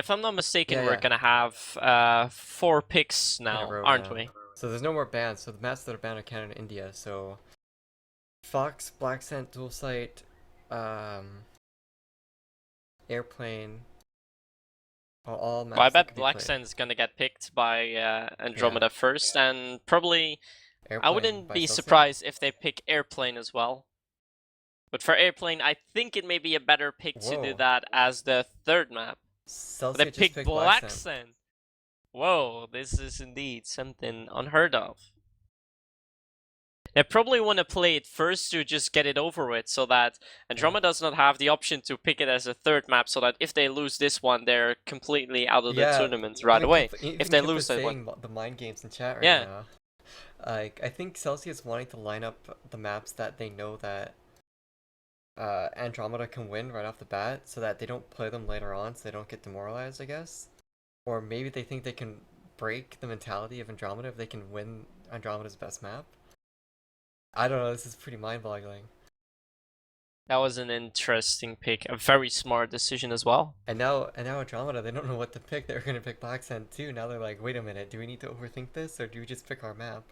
if I'm not mistaken, Yeah, we're yeah. gonna have 4 picks In a now, row aren't now. we? So there's no more bans. So the maps that are banned are Canada and India. So Fox, Black Scent, Dual Sight, um, Airplane, are all Well, I maps that bet could be played. Black is gonna get picked by Yeah. Andromeda first, and probably I Airplane wouldn't by be Celsia. surprised if they pick Airplane as well. But for Airplane, I think it may be a better pick to do Whoa. that as the 3rd map. But they Celsia just pick picked Black Scent. Black. Whoa, this is indeed something unheard of. They probably want to play it first to just get it over with, so that Andromeda does not have the option to pick it as a 3rd map, so that if they lose this one, they're completely out of the Yeah, tournament right away. If even they Kip lose is that one. saying the mind games in chat right Yeah, now. Like, I think Celsia is wanting to line up the maps that they know that Andromeda can win right off the bat, so that they don't play them later on, so they don't get demoralized, I guess. Or maybe they think they can break the mentality of Andromeda if they can win Andromeda's best map. I don't know, this is pretty mind-boggling. that was an interesting pick. A very smart decision as well. And now Andromeda, they don't know what to pick. They're gonna pick Black Sand too. Now they're like, wait a minute, do we need to overthink this, or do we just pick our map?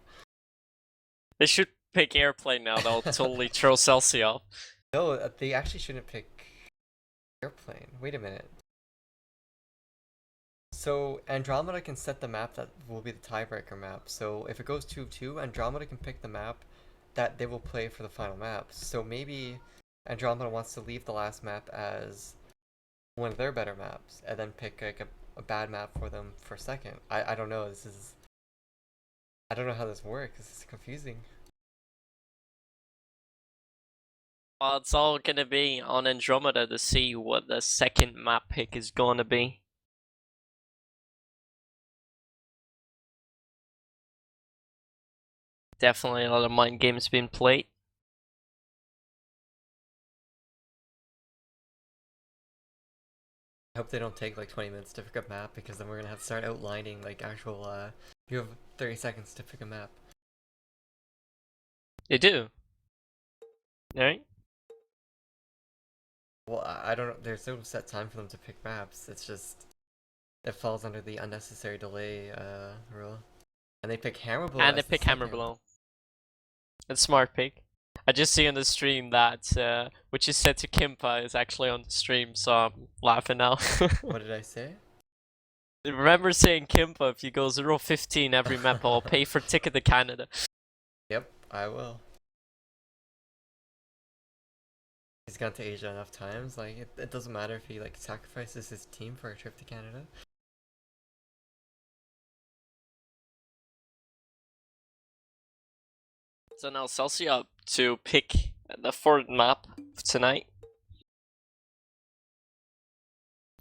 They should pick Airplane now, they'll totally throw Celsia off. No, they actually shouldn't pick Airplane. Wait a minute. So Andromeda can set the map that will be the tiebreaker map. So if it goes 2-2, Andromeda can pick the map that they will play for the final map. So maybe Andromeda wants to leave the last map as one of their better maps, and then pick like a bad map for them for second. I don't know. I don't know how this works. This is confusing. Well, it's all gonna be on Andromeda to see what the 2nd map pick is gonna be. Definitely a lot of mind games being played. I hope they don't take like 20 minutes to pick a map, because then we're gonna have to start outlining like actual you have 30 seconds to pick a map. They do. Alright? Well, I don't know. There's no set time for them to pick maps. It's just it falls under the unnecessary delay rule. And they pick Hammerblow And they as the pick second. Hammerblow. That's a smart pick. I just see on the stream that which is set to Kimpa is actually on the stream, so I'm laughing now. What did I say? Remember saying Kimpa, if you go 0-15 every map, I'll pay for ticket to Canada. Yep, I will. He's gone to Asia enough times. Like it doesn't matter if he like sacrifices his team for a trip to Canada. So now Celsia up to pick the 4th map tonight.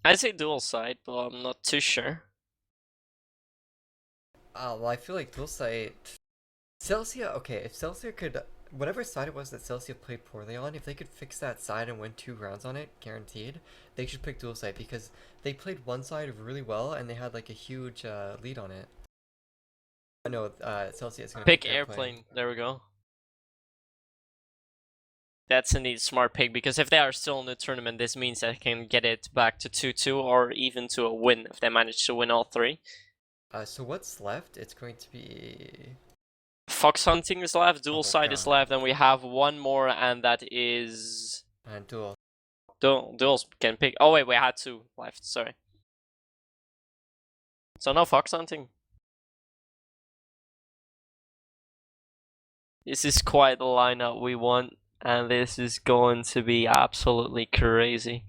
I say dual side, but I'm not too sure. Well, I feel like dual site. Celsia, okay, if Celsia could, whatever side it was that Celsia played poorly on, if they could fix that side and win 2 rounds on it, guaranteed, they should pick dual side, because they played one side really well and they had like a huge lead on it. No, Celsia is gonna Pick pick Airplane. There we go. That's indeed a smart pick, because if they are still in the tournament, this means they can get it back to 2-2 or even to a win if they manage to win all 3. So what's left? It's going to be Fox Hunting is left, Dual Oh, Side is God. left, and we have one more, and that is and dual. Duels can pick. Oh wait, we had 2 left. Sorry. So no Fox Hunting. This is quite the lineup we want, and this is going to be absolutely crazy.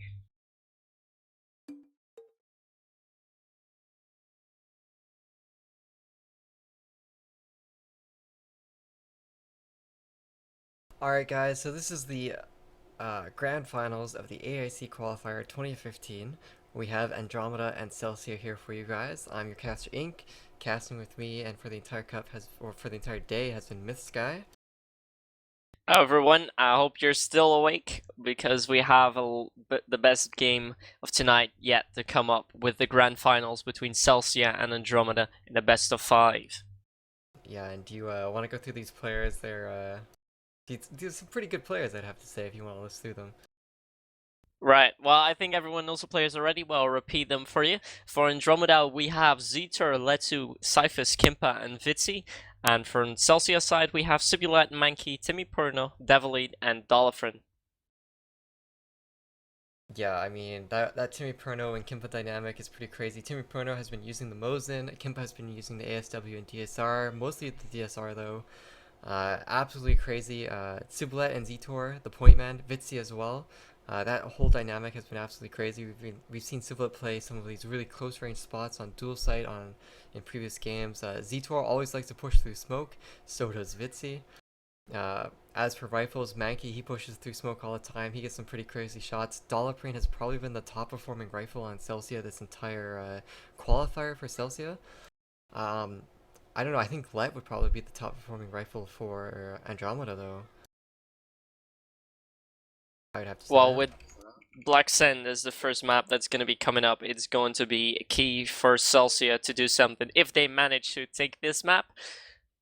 Alright guys, so this is the grand finals of the AIC Qualifier 2015. We have Andromeda and Celsia here for you guys. I'm your caster Inc. Casting with me and for the entire for the entire day has been Myth Sky. Everyone, I hope you're still awake, because we have the best game of tonight yet to come up with the grand finals between Celsia and Andromeda in the best of 5. Yeah, and do you want to go through these players? They're some pretty good players, I'd have to say, if you want to list through them. Right. Well, I think everyone knows the players already. Well, I'll repeat them for you. For Andromeda, we have Zetor, Letu, Cyphus, Kimpa, and Vitsi. And from Celsia side, we have Sibulat, Mankey, Timmy Perno, Devilite, and Doliphin. Yeah, I mean, that Timmy Perno and Kimpa dynamic is pretty crazy. Timmy Perno has been using the Mosin, Kimpa has been using the ASW and DSR, mostly the DSR though. Absolutely crazy. Sibulet and Zetor, the point man, Vitsi as well. That whole dynamic has been absolutely crazy. We've seen Sibulet play some of these really close range spots on dual sight in previous games. Zetor always likes to push through smoke, so does Vitsi. As for rifles, Mankey, he pushes through smoke all the time. He gets some pretty crazy shots. Doliprane has probably been the top performing rifle on Celsia this entire qualifier for Celsia. I don't know. I think Let would probably be the top performing rifle for Andromeda, though. I'd have to say Well, that. with Black Sand as the first map that's going to be coming up, it's going to be key for Celsia to do something. If they manage to take this map,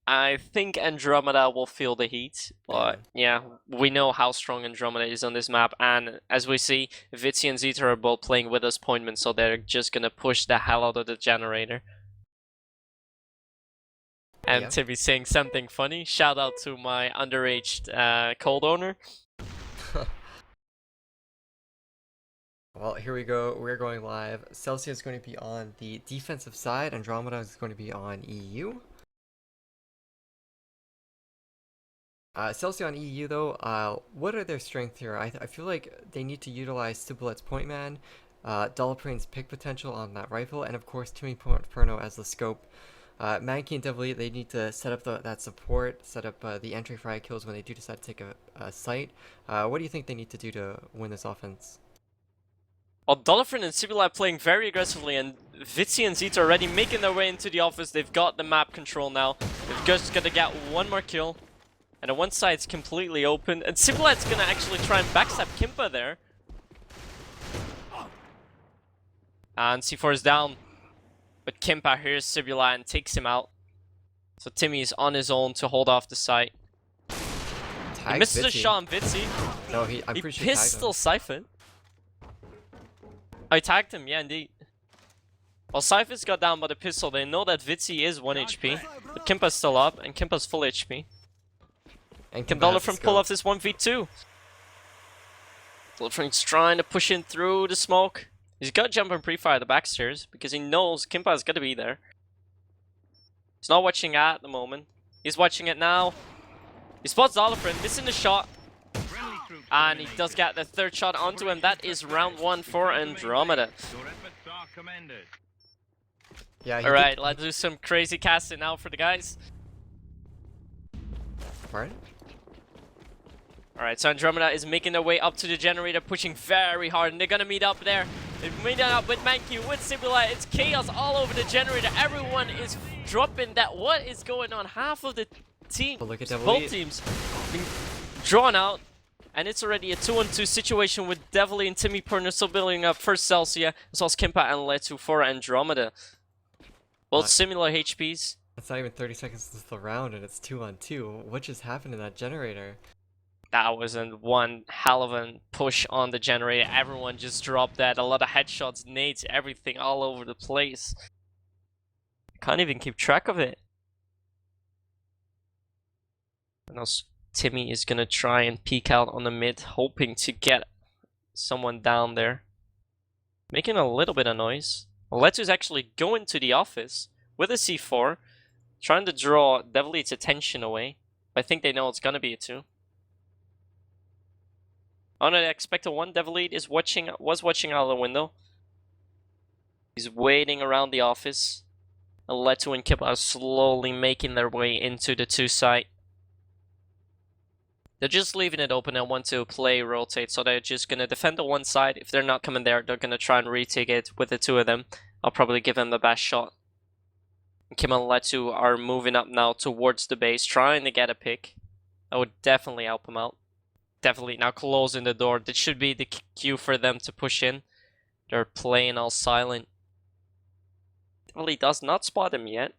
I think Andromeda will feel the heat, but yeah, we know how strong Andromeda is on this map, and as we see, Vitsi and Zeta are both playing with us pointmen, so they're just gonna push the hell out of the generator. And Yeah. Timmy's saying something funny. Shout out to my underaged cold owner. Well, here we go. We're going live. Celsia is going to be on the defensive side. Andromeda is going to be on EU. Celsia on EU though, what are their strengths here? I feel like they need to utilize Sibulet's point man, Doliprane's pick potential on that rifle, and of course Timmy Perno as the scope. Mankey and Devilite, they need to set up that support, set up the entry fire kills when they do decide to take a site. What do you think they need to do to win this offense? Well, Dolphin and Sibulat playing very aggressively, and Vitsi and Zeta already making their way into the office. They've got the map control now. They've just got to get one more kill. And on one side's completely open, and Sibulat's gonna actually try and backstab Kimpa there. And C4 is down. But Kimpa hears Sibulat and takes him out. So Timmy is on his own to hold off the site. He misses a shot on Vitsi. No, I'm pretty sure he pistol siphoned. Oh, he tagged him, yeah, indeed. Well, Siphon's got down by the pistol. They know that Vitsi is 1 HP, but Kimpa's still up, and Kimpa's full HP. And Can Dolphin pull off this 1v2? Dolphin's trying to push in through the smoke. He's got to jump and pre-fire the backstairs because he knows Kimpa's got to be there. He's not watching at the moment. He's watching it now. He spots Dolphin, missing the shot. And he does get the third shot onto him. That is round 1 for Andromeda. Yeah. Alright, let's do some crazy casting now for the guys. Pardon? Alright, so Andromeda is making their way up to the generator, pushing very hard, and they're gonna meet up there. They're meeting up with Mankey, with Sibulat. It's chaos all over the generator. Everyone is dropping that. What is going on? Half of the team, both teams, being drawn out. And it's already a 2-on-2 situation with Devilly and Timmy Perner still building up for Celsia, as well as Kimpa and Letu for Andromeda. Both similar HPs. It's not even 30 seconds into the round and it's 2-on-2. What just happened in that generator? That was one hell of a push on the generator. Everyone just dropped that. A lot of headshots, nades, everything all over the place. Can't even keep track of it. And also, Timmy is gonna try and peek out on the mid, hoping to get someone down there. Making a little bit of noise. Letu's actually going to the office with a C4, trying to draw Devilite's attention away. I think they know it's gonna be a 2. Unexpected one. Devilite was watching out of the window. He's waiting around the office. And Letu and Kip are slowly making their way into the 2 site. They're just leaving it open and want to play rotate, so they're just gonna defend the one side. If they're not coming there, they're gonna try and retake it with the 2 of them. I'll probably give them the best shot. Kim and Letu are moving up now towards the base, trying to get a pick. That would definitely help them out. Definitely now closing the door. That should be the cue for them to push in. They're playing all silent. Definitely does not spot him yet.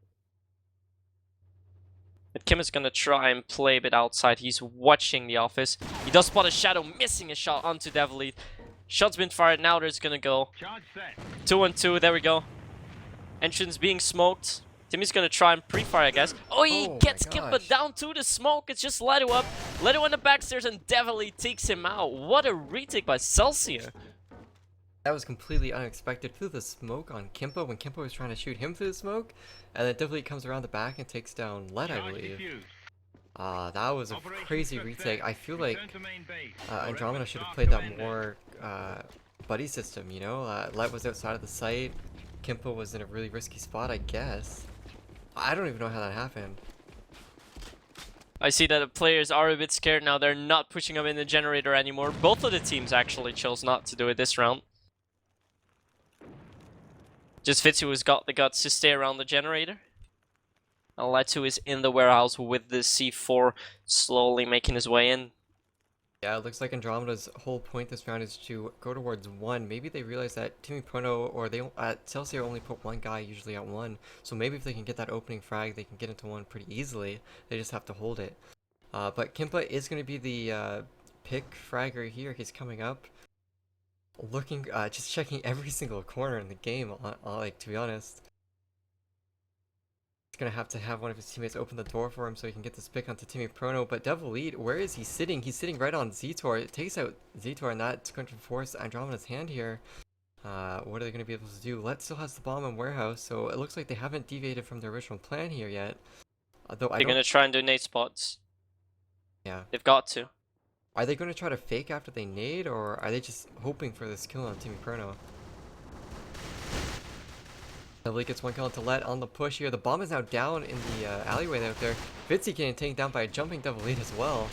But Kim is gonna try and play a bit outside. He's watching the office. He does spot a shadow, missing a shot onto Devilite. Shots been fired. Now there's gonna go 2-on-2. There we go. Entrance being smoked. Timmy's gonna try and pre-fire, I guess. Oh, he Oh gets my Kimpa gosh. down to the smoke. It's just Leto up. Leto on the backstairs and definitely takes him out. What a retake by Celsia. That was completely unexpected. Through the smoke on Kimpa when Kimpa was trying to shoot him through the smoke, and then definitely comes around the back and takes down Led, I believe. That was a crazy retake. I feel like Andromeda should have played that more buddy system, you know? Led was outside of the site. Kimpa was in a really risky spot, I guess. I don't even know how that happened. I see that the players are a bit scared now. They're not pushing up in the generator anymore. Both of the teams actually chose not to do it this round. Just Fitzy who's got the guts to stay around the generator. And Leto is in the warehouse with the C4 slowly making his way in. Yeah, it looks like Andromeda's whole point this round is to go towards 1. Maybe they realize that Timmy Prono or they at Celsia only put one guy usually at 1. So maybe if they can get that opening frag, they can get into 1 pretty easily. They just have to hold it. But Kimpa is going to be the pick fragger here. He's coming up, looking, just checking every single corner in the game. Like, to be honest. He's gonna have to have one of his teammates open the door for him so he can get this pick onto Timmy Prono. But Devil Lead, where is he sitting? He's sitting right on Zetor. It takes out Zetor, and that's going to force Andromeda's hand here. What are they gonna be able to do? Let still has the bomb in warehouse, so it looks like they haven't deviated from their original plan here yet. Though They're gonna try and do nade spots. Yeah. They've got to. Are they gonna try to fake after they nade, or are they just hoping for this kill on Timmy Prono? Devil gets one kill into Let on the push here. The bomb is now down in the alleyway out there. Fitzy getting taken down by a jumping Devil Lead as well.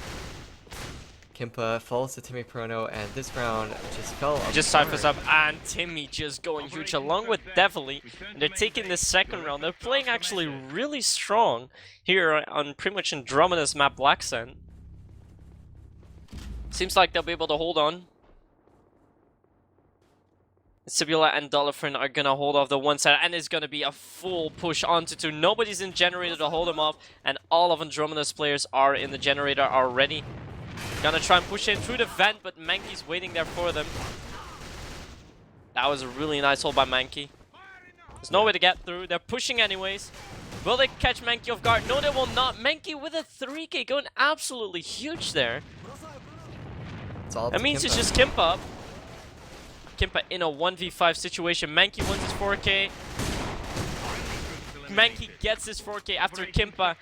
Kimpa falls to Timmy Prono, and this round just fell apart. Just ciphers up, and Timmy just going huge along with Devily. And they're taking the second round. They're playing actually really strong here on pretty much Andromeda's map Black Sand. Seems like they'll be able to hold on. Sibula and Dolphin are gonna hold off the one side, and it's gonna be a full push onto 2. Nobody's in generator to hold them off, and all of Andromeda's players are in the generator already. Gonna try and push in through the vent, but Mankey's waiting there for them. That was a really nice hold by Mankey. There's no way to get through. They're pushing anyways. Will they catch Mankey off guard? No, they will not. Mankey with a 3k going absolutely huge there. That means it's just Kimpa up. Kimpa in a 1v5 situation. Mankey wins his 4k. Mankey gets his 4k after Kimpa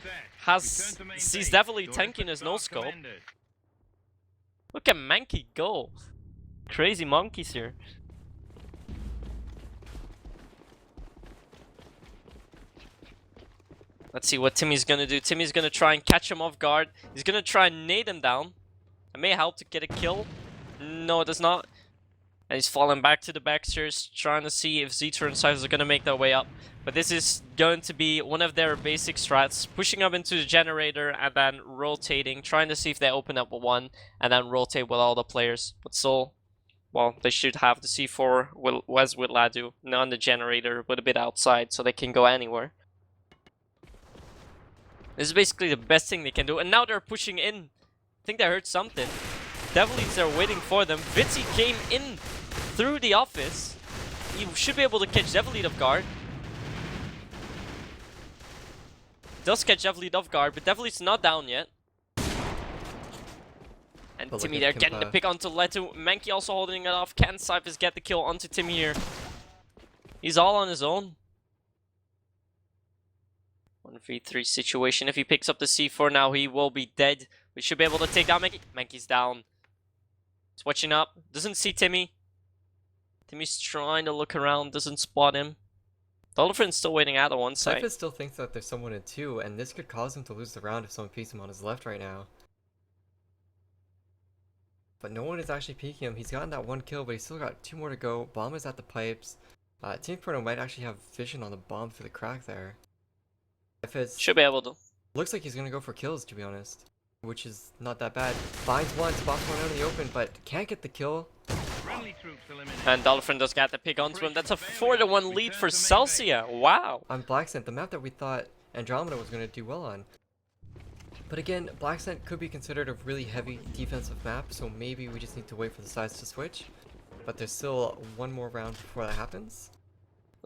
sees definitely tanking his no-scope. Look at Mankey go. Crazy monkeys here. Let's see what Timmy's gonna do. Timmy's gonna try and catch him off guard. He's gonna try and nade him down. It may help to get a kill. No, it does not. And he's falling back to the backstairs, trying to see if Zetor and Cyphers are going to make their way up. But this is going to be one of their basic strats. Pushing up into the generator and then rotating. Trying to see if they open up with 1 and then rotate with all the players. But still, well, they should have the C4 with Ladu. On the generator, but a bit outside, so they can go anywhere. This is basically the best thing they can do. And now they're pushing in. I think they heard something. Devilies are waiting for them. Fitzy came in through the office. He should be able to catch Devil off guard. Does catch Devil off guard, but Devil's not down yet. And But Timmy there getting the pick onto Leto. Mankey also holding it off. Can Cyphers get the kill onto Timmy here? He's all on his own. 1v3 situation. If he picks up the C4 now, he will be dead. We should be able to take down Mankey. Mankey's down. Switching up. Doesn't see Timmy. Timmy's trying to look around. Doesn't spot him. Dolphin's still waiting out on one side. Cypher still thinks that there's someone in 2, and this could cause him to lose the round if someone peeks him on his left right now. But no one is actually peeking him. He's gotten that 1 kill, but he's still got 2 more to go. Bomb is at the pipes. Team Prono might actually have vision on the bomb through the crack there. If it's... Should be able to. Looks like he's gonna go for kills, to be honest. Which is not that bad. Finds 1, spots 1 out in the open, but can't get the kill. And Dolphin does get the pick onto him. That's a 4-1 lead for Celsia. Wow. On Black Scent, the map that we thought Andromeda was gonna do well on. But again, Black Scent could be considered a really heavy defensive map, so maybe we just need to wait for the sides to switch. but there's still one more round before that happens.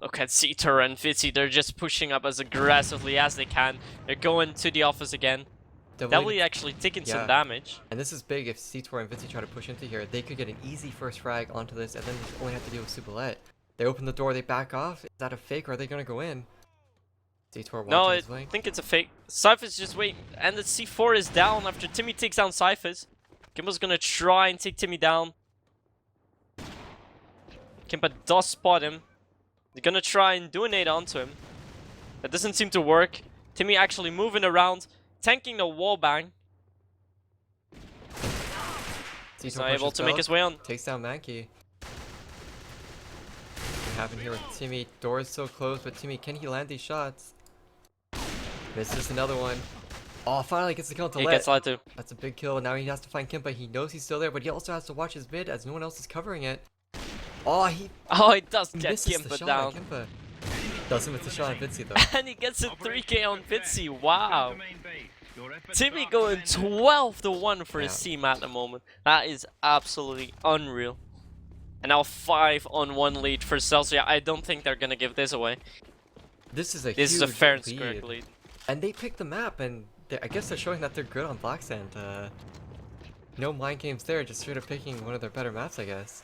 Look at Zetor and Fitzy, they're just pushing up as aggressively as they can. They're going to the office again. Definitely actually taking some damage. And this is big if Zetor and Fitzy try to push into here. They could get an easy first frag onto this, and then they only have to deal with Subalette. They open the door, they back off. Is that a fake, or are they going to go in? Zetor No, watching his I flank. think it's a fake. Cypher's just waiting, and the C4 is down after Timmy takes down Cypher's. Kimba's gonna try and take Timmy down. Kimba does spot him. They're gonna try and do a nade onto him. That doesn't seem to work. Timmy actually moving around, tanking the wallbang. He's not able to make his way on. Takes down Mankey. What happened here with Timmy? Door is so close, but Timmy, can he land these shots? Misses another one. Oh, finally gets the kill to He gets light too. That's a big kill. Now he has to find Kimpa. He knows he's still there, but he also has to watch his mid as no one else is covering it. Oh, he does get misses the Kimba shot down. at Kimpa. Doesn't miss the shot on Fitzy though. And he gets a 3k on Fitzy. Wow. Timmy going 12-1 for his team at the moment. That is absolutely unreal. And now 5-on-1 lead for Celsia. I don't think they're gonna give this away. This is a This is a fair and square lead. And they picked the map, and I guess they're showing that they're good on Black Sand. No mind games there, just straight up picking one of their better maps, I guess.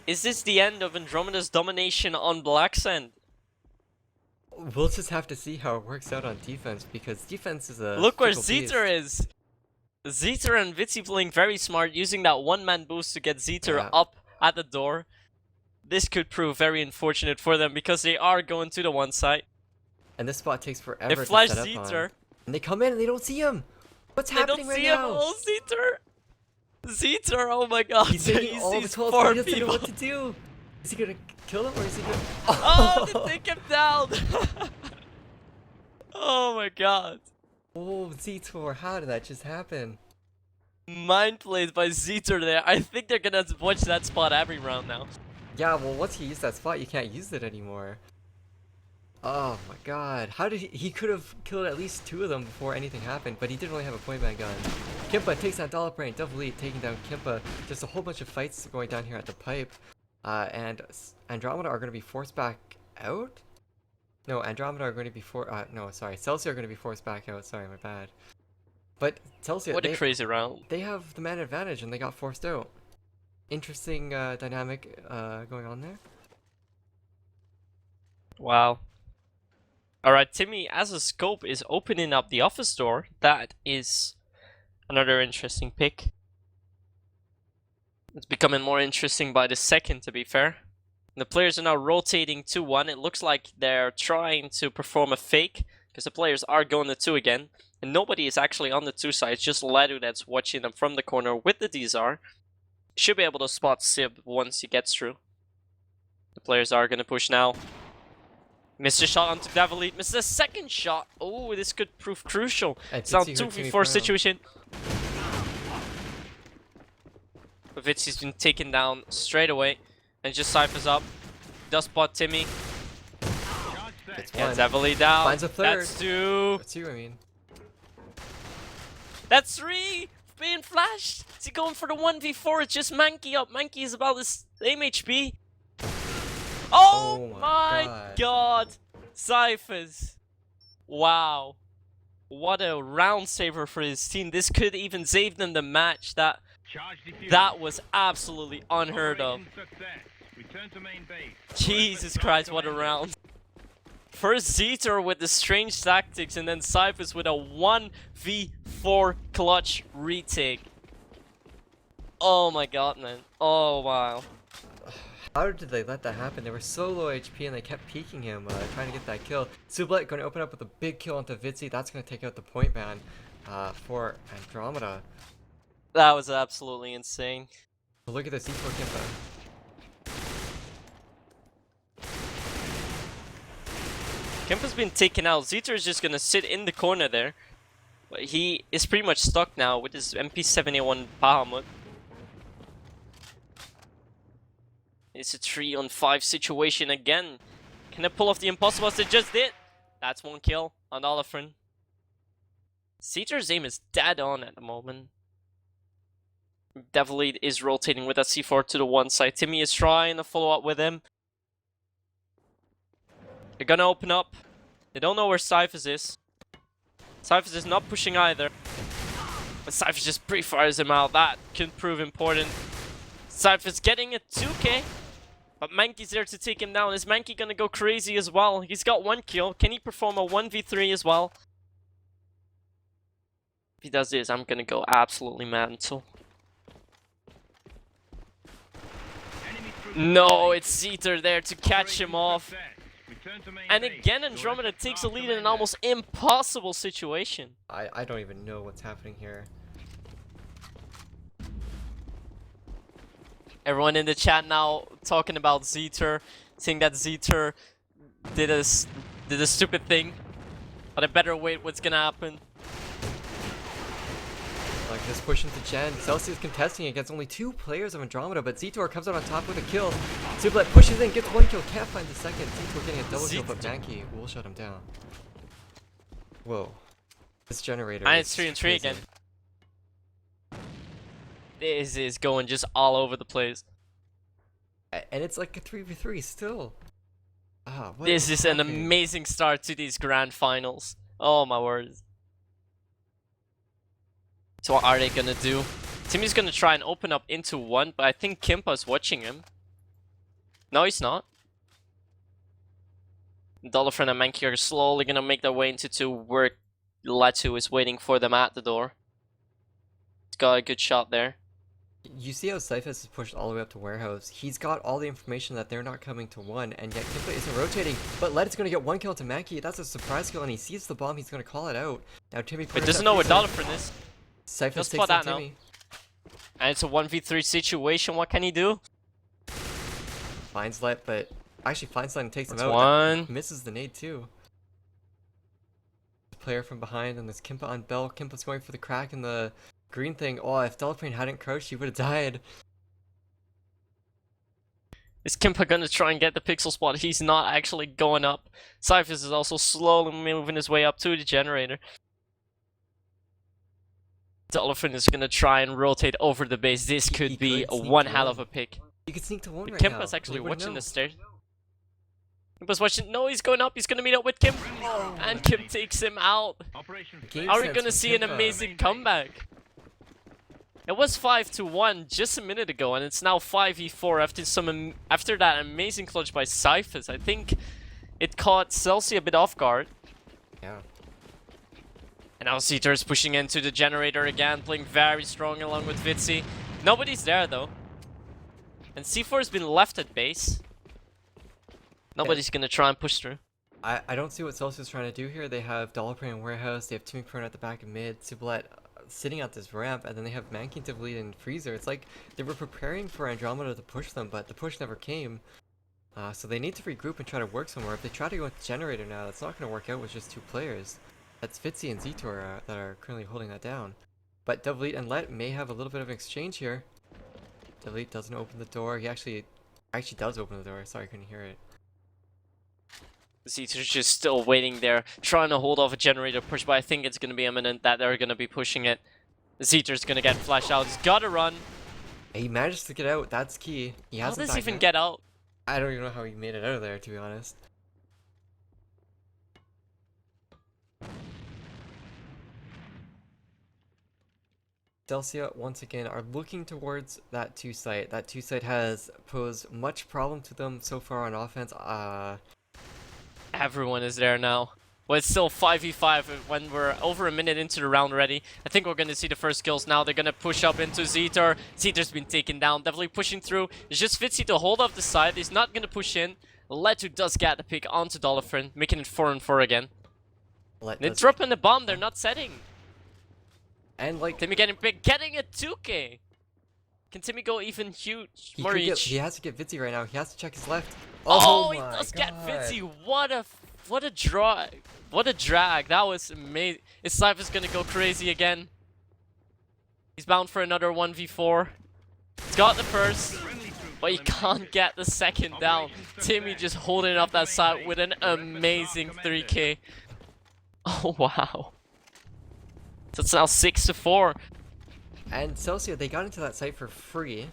Is this the end of Andromeda's domination on Black Sand? We'll just have to see how it works out on defense, because defense is a Look where fickle beast. Zetor is. Zetor and Vitzy playing very smart, using that one-man boost to get Zetor up at the door. This could prove very unfortunate for them because they are going to the one side. And this spot takes forever They flash to set up Zetor. on. And they come in and they don't see him. What's happening right now? They don't see him. Oh, Zetor. Zetor, oh my god. He's taking all the 12, four he doesn't know people. what to do. Is he gonna kill him or is he gonna... Oh, they take him down. Oh my god. Oh, Zetor, how did that just happen? Mind played by Zetor there. I think they're gonna watch that spot every round now. Yeah, well, once he used that spot, you can't use it anymore. Oh my god. How did he could have killed at least 2 of them before anything happened, but he didn't really have a point blank gun. Kimpa takes down Dollar Brain, double lead, taking down Kimpa. Just a whole bunch of fights going down here at the pipe. And Andromeda are going to be forced back out? No, Andromeda are going to be Celsia are going to be forced back out. Sorry, my bad. But Celsia, What a crazy round. They have the man advantage and they got forced out. Interesting dynamic going on there. Wow. Alright, Timmy, as a scope, is opening up the office door. That is another interesting pick. It's becoming more interesting by the second, to be fair. The players are now rotating 2-1. It looks like they're trying to perform a fake, because the players are going to 2 again. And nobody is actually on the 2 side, it's just Ledu that's watching them from the corner with the DZR. Should be able to spot Sib once he gets through. The players are going to push now. Missed a shot onto Davalite. Misses a second shot. Oh, this could prove crucial. It's now 2v4 situation. But Vitzy's been taken down straight away. And just ciphers up. Does spot Timmy. Gets Davalite down. Finds a third. That's 2. That's 2, I mean. That's 3! Being flashed! Is he going for the 1v4? It's just Mankey up. Mankey is about the same HP. Oh my god! Cyphers! Wow. What a round saver for his team. This could even save them the match. That was absolutely unheard of. Jesus Christ, what a round. First Zetor with the strange tactics and then Cyphers with a 1v4 clutch retake. Oh my god, man. Oh wow. How did they let that happen? They were so low HP and they kept peeking him, trying to get that kill. Sublet going to open up with a big kill onto Vitzy. That's going to take out the point ban for Andromeda. That was absolutely insane. But look at this, C4 Kimpa. Kimpa's been taken out. Zetor is just going to sit in the corner there. But he is pretty much stuck now with his MP7A1 Bahamut. It's a 3-on-5 situation again. Can they pull off the impossible as they just did? That's 1 kill on Olafren. Zetor's aim is dead on at the moment. Definitely is rotating with that C4 to the one side. Timmy is trying to follow up with him. They're gonna open up. They don't know where Cyphers is. Cyphers is not pushing either. But Cyphers just pre-fires him out. That could prove important. Cyphers getting a 2k. But Mankey's there to take him down. Is Mankey gonna go crazy as well? He's got 1 kill. Can he perform a 1v3 as well? If he does this, I'm gonna go absolutely mental. No, it's Zeter there to catch him off. And again, Andromeda takes a lead in an almost impossible situation. I don't even know what's happening here. Everyone in the chat now talking about Zeter, saying that Zeter did a stupid thing. But I better wait what's gonna happen. Like just pushing to Gen. Celsia is contesting against only 2 players of Andromeda, but Zetor comes out on top with a kill. Sublet pushes in, gets 1 kill, can't find the second. Zetor getting a double kill, but Mankey will shut him down. Whoa. This generator And is it's 3 and 3 crazy. again. This is going just all over the place. And it's like a 3v3 still. What This is an happening? amazing start to these grand finals. Oh my words. So what are they gonna do? Timmy's gonna try and open up into 1, but I think Kimpa's watching him. No, he's not. Dolphin and Mankey are slowly gonna make their way into 2, where Latu is waiting for them at the door. He's got a good shot there. You see how Cyphus is pushed all the way up to warehouse. He's got all the information that they're not coming to 1, and yet Kimpa isn't rotating. But Led is going to get 1 kill to Mankey. That's a surprise kill, and he sees the bomb. He's going to call it out. Now Timmy But doesn't know where Dolphin is. Cyphus Just takes spot on that now. Timmy. And it's a 1v3 situation. What can he do? Finds Let, but actually finds Let and takes him That's out. one. Misses the nade too. Player from behind, and there's Kimpa on Bell. Kimpa's going for the crack in the green thing. Oh, if Dolphin hadn't crouched, he would have died. Is Kimpa gonna try and get the pixel spot? He's not actually going up. Cyphers is also slowly moving his way up to the generator. Dolphin is gonna try and rotate over the base. This He could be could sneak one to hell 1. of a pick. You could sneak to 1 But right now. Kimpa's actually You wouldn't watching know. the stairs. Kimpa's watching. No, he's going up. He's gonna meet up with Kim. And Kim takes him out. Game Are we sense gonna from see an Kimpa. amazing comeback? It was 5-1 just a minute ago, and it's now 5v4 after that amazing clutch by Cyphers. I think it caught Celsia a bit off guard. Yeah. And now Zeter is pushing into the generator again, playing very strong along with Vitzi. Nobody's there though. And C4 has been left at base. Nobody's gonna try and push through. I don't see what Celsius is trying to do here. They have Dollar in warehouse, they have Timmy Prone at the back of mid, Sublet sitting at this ramp, and then they have Mankey to lead in Freezer. It's like they were preparing for Andromeda to push them, but the push never came. So they need to regroup and try to work somewhere. If they try to go with Generator now, that's not going to work out with just 2 players. That's Fitzy and Zetor that are currently holding that down. But Devleet and Let may have a little bit of an exchange here. Devleet doesn't open the door. He actually does open the door. Sorry, I couldn't hear it. Zeter's just still waiting there, trying to hold off a generator push, but I think it's gonna be imminent that they're gonna be pushing it. Zeter's gonna get flashed out. He's gotta run. He managed to get out. That's key. He How hasn't does he backed even out. get out? I don't even know how he made it out of there, to be honest. Celsia, once again, are looking towards that 2 site. That 2 site has posed much problem to them so far on offense. Everyone is there now. Well, it's still 5v5 when we're over a minute into the round already. I think we're gonna see the first kills now. They're gonna push up into Zeter. Zeter's been taken down, definitely pushing through. It's just Fitzy to hold off the side. He's not gonna push in. Letu does get the pick onto Dolphin, making it 4-4 again. They're dropping the bomb, they're not setting. And like Timmy getting big, getting a 2k. Can Timmy go even huge? he, More could get, each? he has to get Vitzy right now. He has to check his left. Oh, he my does get God. Fitzy. What a drag. What a drag. That was amazing. His Cypher's gonna go crazy again. He's bound for another 1v4. He's got the first, but he can't get the second down. Timmy just holding up that side with an amazing 3k. Oh, wow. So it's now 6-4. And Celsia, they got into that site for free,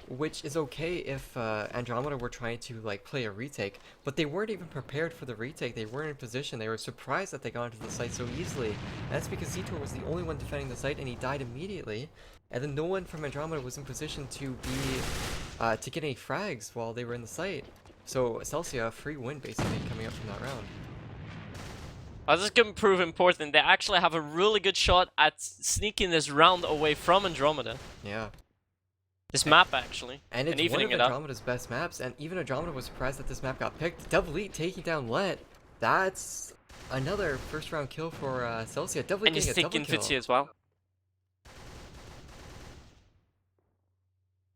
which is okay if Andromeda were trying to like play a retake, but they weren't even prepared for the retake. They weren't in position. They were surprised that they got into the site so easily. And that's because Zetor was the only one defending the site, and he died immediately. And then no one from Andromeda was in position to to get any frags while they were in the site. So Celsia, a free win basically coming up from that round. This is going to prove important. They actually have a really good shot at sneaking this round away from Andromeda. Yeah. This map, actually. And it's one evening of it up. Andromeda's best maps, and even Andromeda was surprised that this map got picked. Double Elite taking down Let. That's another first round kill for Celsia. Double Elite And he's getting a double taking kill. Fitzy as well.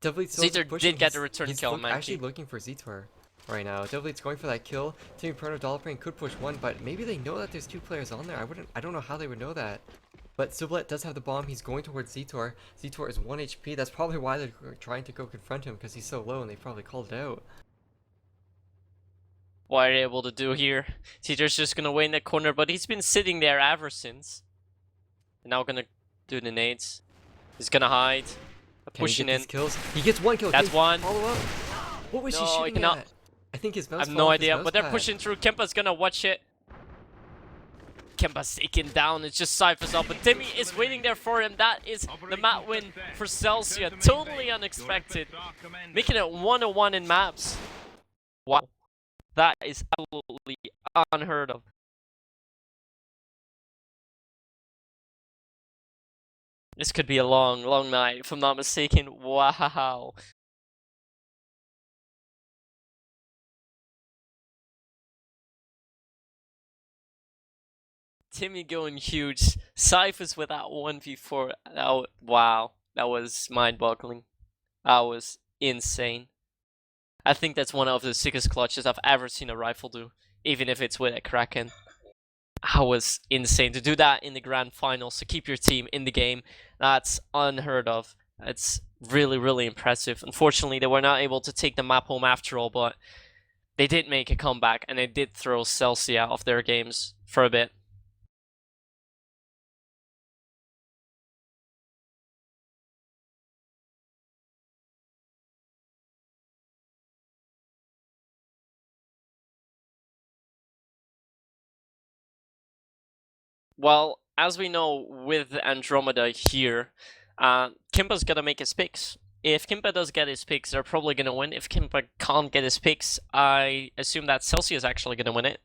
Double Elite's Zetor did get the return kill, man. Actually looking for Zetor right now. Double Elite's going for that kill. Team Proto Dollarbrain could push one, but maybe they know that there's 2 players on there. I don't know how they would know that. But Sublet does have the bomb. He's going towards Zetor. Zetor is 1 HP. That's probably why they're trying to go confront him, because he's so low and they probably called it out. What are they able to do here? Zetor's just going to wait in the corner, but he's been sitting there ever since. And now going to do the nades. He's going to hide. Pushing in. Kills? He gets 1 kill. That's one. Follow up. What was he shooting at? I think his mouse. I have no idea, but they're pushing through. Kempa's going to watch it. Kempa's taken down. It's just Cypher's up, but Timmy is waiting there for him. That is the map win for Celsia. Totally unexpected. Making it 1-1 in maps. Wow. That is absolutely unheard of. This could be a long, long night, if I'm not mistaken. Wow. Timmy going huge. Cyphers with that 1v4. Wow. That was mind-boggling. That was insane. I think that's one of the sickest clutches I've ever seen a rifle do, even if it's with a Kraken. That was insane. To do that in the grand finals, to keep your team in the game, that's unheard of. It's really, really impressive. Unfortunately, they were not able to take the map home after all, but they did make a comeback, and they did throw Celsia out of their games for a bit. Well, as we know with Andromeda here, Kimpa's gonna make his picks. If Kimpa does get his picks, they're probably gonna win. If Kimpa can't get his picks, I assume that Celsia is actually gonna win it.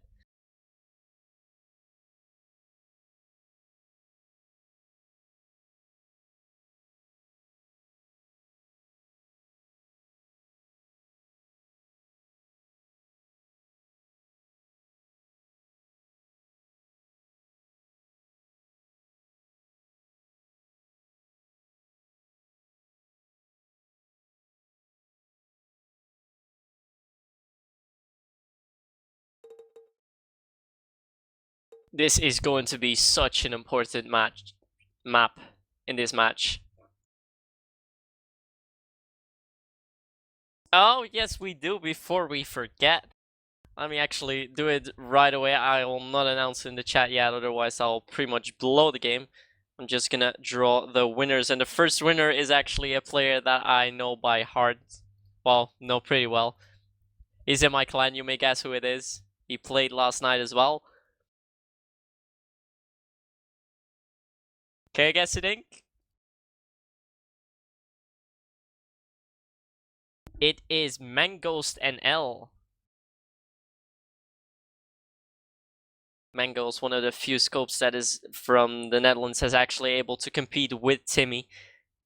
This is going to be such an important map in this match. Oh, yes, we do, before we forget. Let me actually do it right away. I will not announce in the chat yet, otherwise I'll pretty much blow the game. I'm just gonna draw the winners, and the first winner is actually a player that I know by heart. Well, know pretty well. He's in my clan, you may guess who it is. He played last night as well. Can I guess it, Ink? It is Manghost NL. Manghost, one of the few scopes that is from the Netherlands, is actually able to compete with Timmy,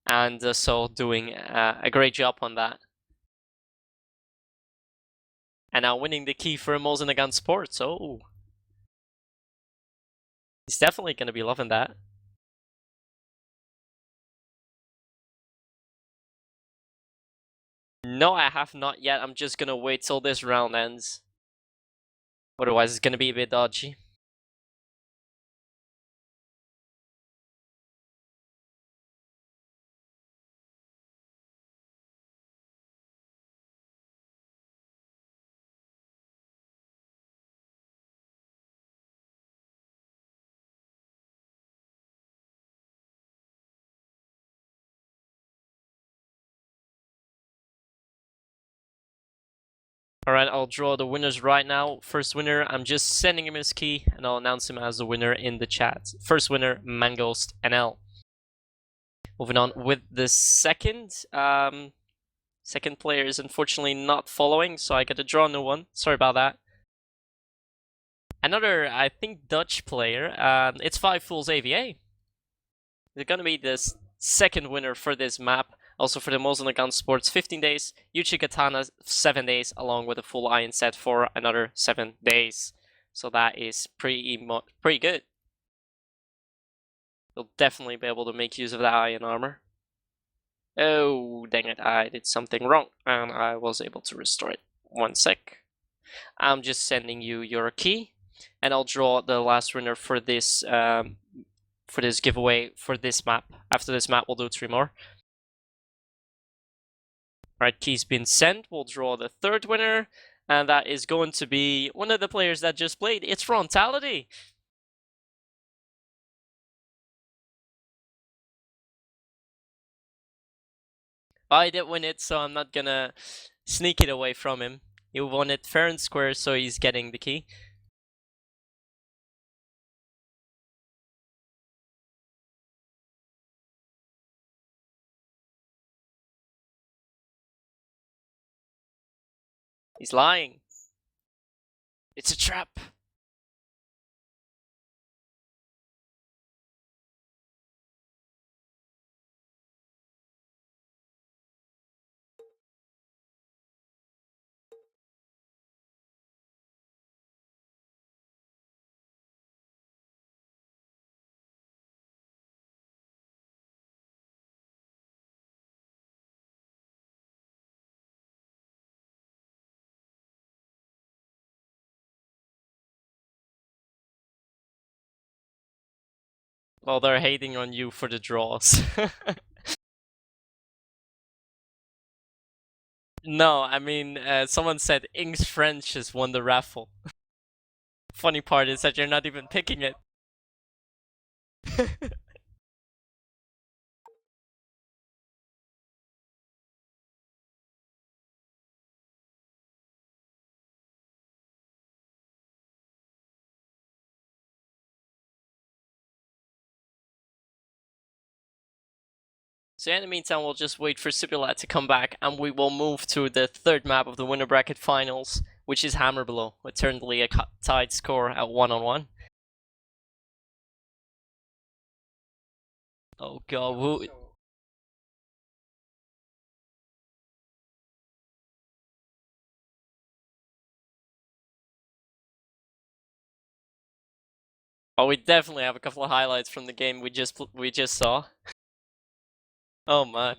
and so doing a great job on that. And now winning the key for Mosin against Sports. Oh, he's definitely going to be loving that. No, I have not yet. I'm just going to wait till this round ends. Otherwise, it's going to be a bit dodgy. Alright, I'll draw the winners right now. First winner, I'm just sending him his key, and I'll announce him as the winner in the chat. First winner, Mangost NL. Moving on with the second. Second player is unfortunately not following, so I gotta draw a new one. Sorry about that. Another, I think, Dutch player. It's Five Fools AVA. They're gonna be the second winner for this map. Also for the Mosin Gun Sports, 15 days. Yuchi Katana, 7 days, along with a full iron set for another 7 days. So that is pretty good. You'll definitely be able to make use of that iron armor. Oh, dang it, I did something wrong, and I was able to restore it. 1 sec. I'm just sending you your key, and I'll draw the last winner for this giveaway for this map. After this map, we'll do 3 more. Alright, key's been sent. We'll draw the third winner, and that is going to be one of the players that just played. It's Frontality. I did win it, so I'm not gonna sneak it away from him. He won it fair and square, so he's getting the key. He's lying. It's a trap. Well, they're hating on you for the draws. No, I mean, someone said Ing's French has won the raffle. Funny part is that you're not even picking it. So in the meantime, we'll just wait for Sibilat to come back, and we will move to the third map of the winner bracket finals, which is Hammer Below, with currently a tied score at 1-1. Oh god, who... Oh, we definitely have a couple of highlights from the game we just saw. Oh my.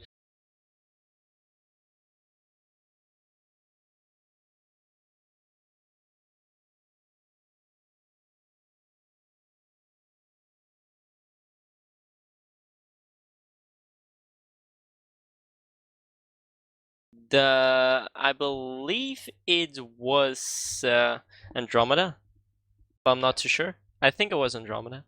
I believe it was Andromeda, but I'm not too sure. I think it was Andromeda.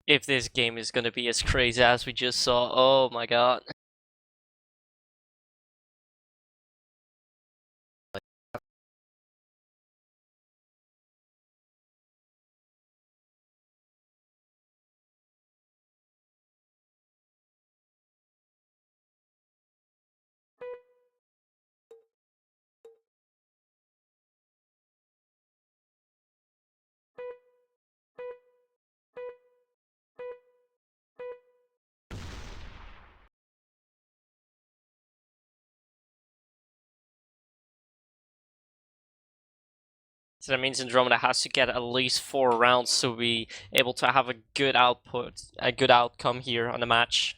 If this game is gonna be as crazy as we just saw, oh my god. So that means Andromeda has to get at least 4 rounds to be able to have a good output, a good outcome here on the match.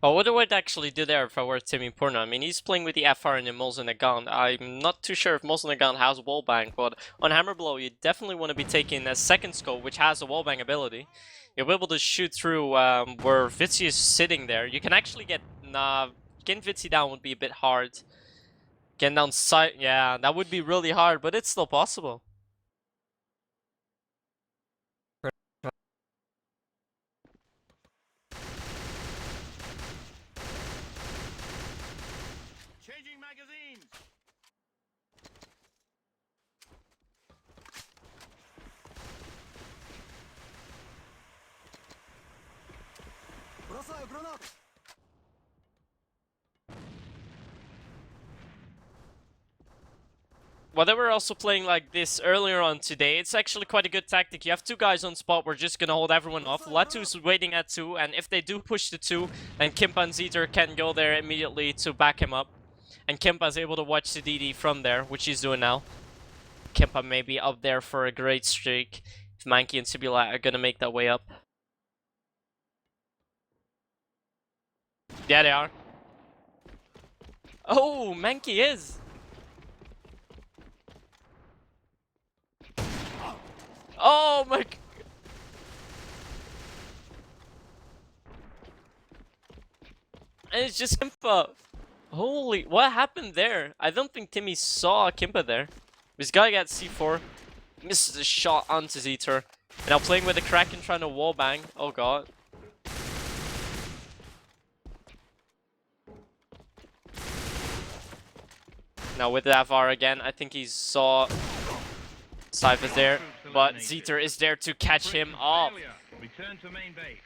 Well, what do I actually do there if I were Timmy Purna? I mean, he's playing with the FR and the Molzenagan. I'm not too sure if Molzenagan has wallbang, but on Hammer Blow, you definitely want to be taking a second scope, which has a wallbang ability. You'll be able to shoot through where Vitsi is sitting there. You can actually get... Nah, getting Vitsi down would be a bit hard. Getting down side... Yeah, that would be really hard, but it's still possible. Changing magazines. Бросаю гранату. Well, they were also playing like this earlier on today. It's actually quite a good tactic. You have 2 guys on spot. We're just gonna hold everyone off. Latu's waiting at 2, and if they do push the 2, then Kimpa and Zeter can go there immediately to back him up. And Kimpa is able to watch the DD from there, which he's doing now. Kimpa may be up there for a great streak if Mankey and Sibula are gonna make that way up. Yeah, they are. Oh, Mankey is! Oh my... And it's just Kimpa. Holy, what happened there? I don't think Timmy saw Kimpa there. This guy got C4. Misses a shot onto Zeter. And now playing with the Kraken trying to wallbang. Oh god. Now with the Avar again, I think he saw Cypher's there. But Zeter is there to catch him off. Return to main base.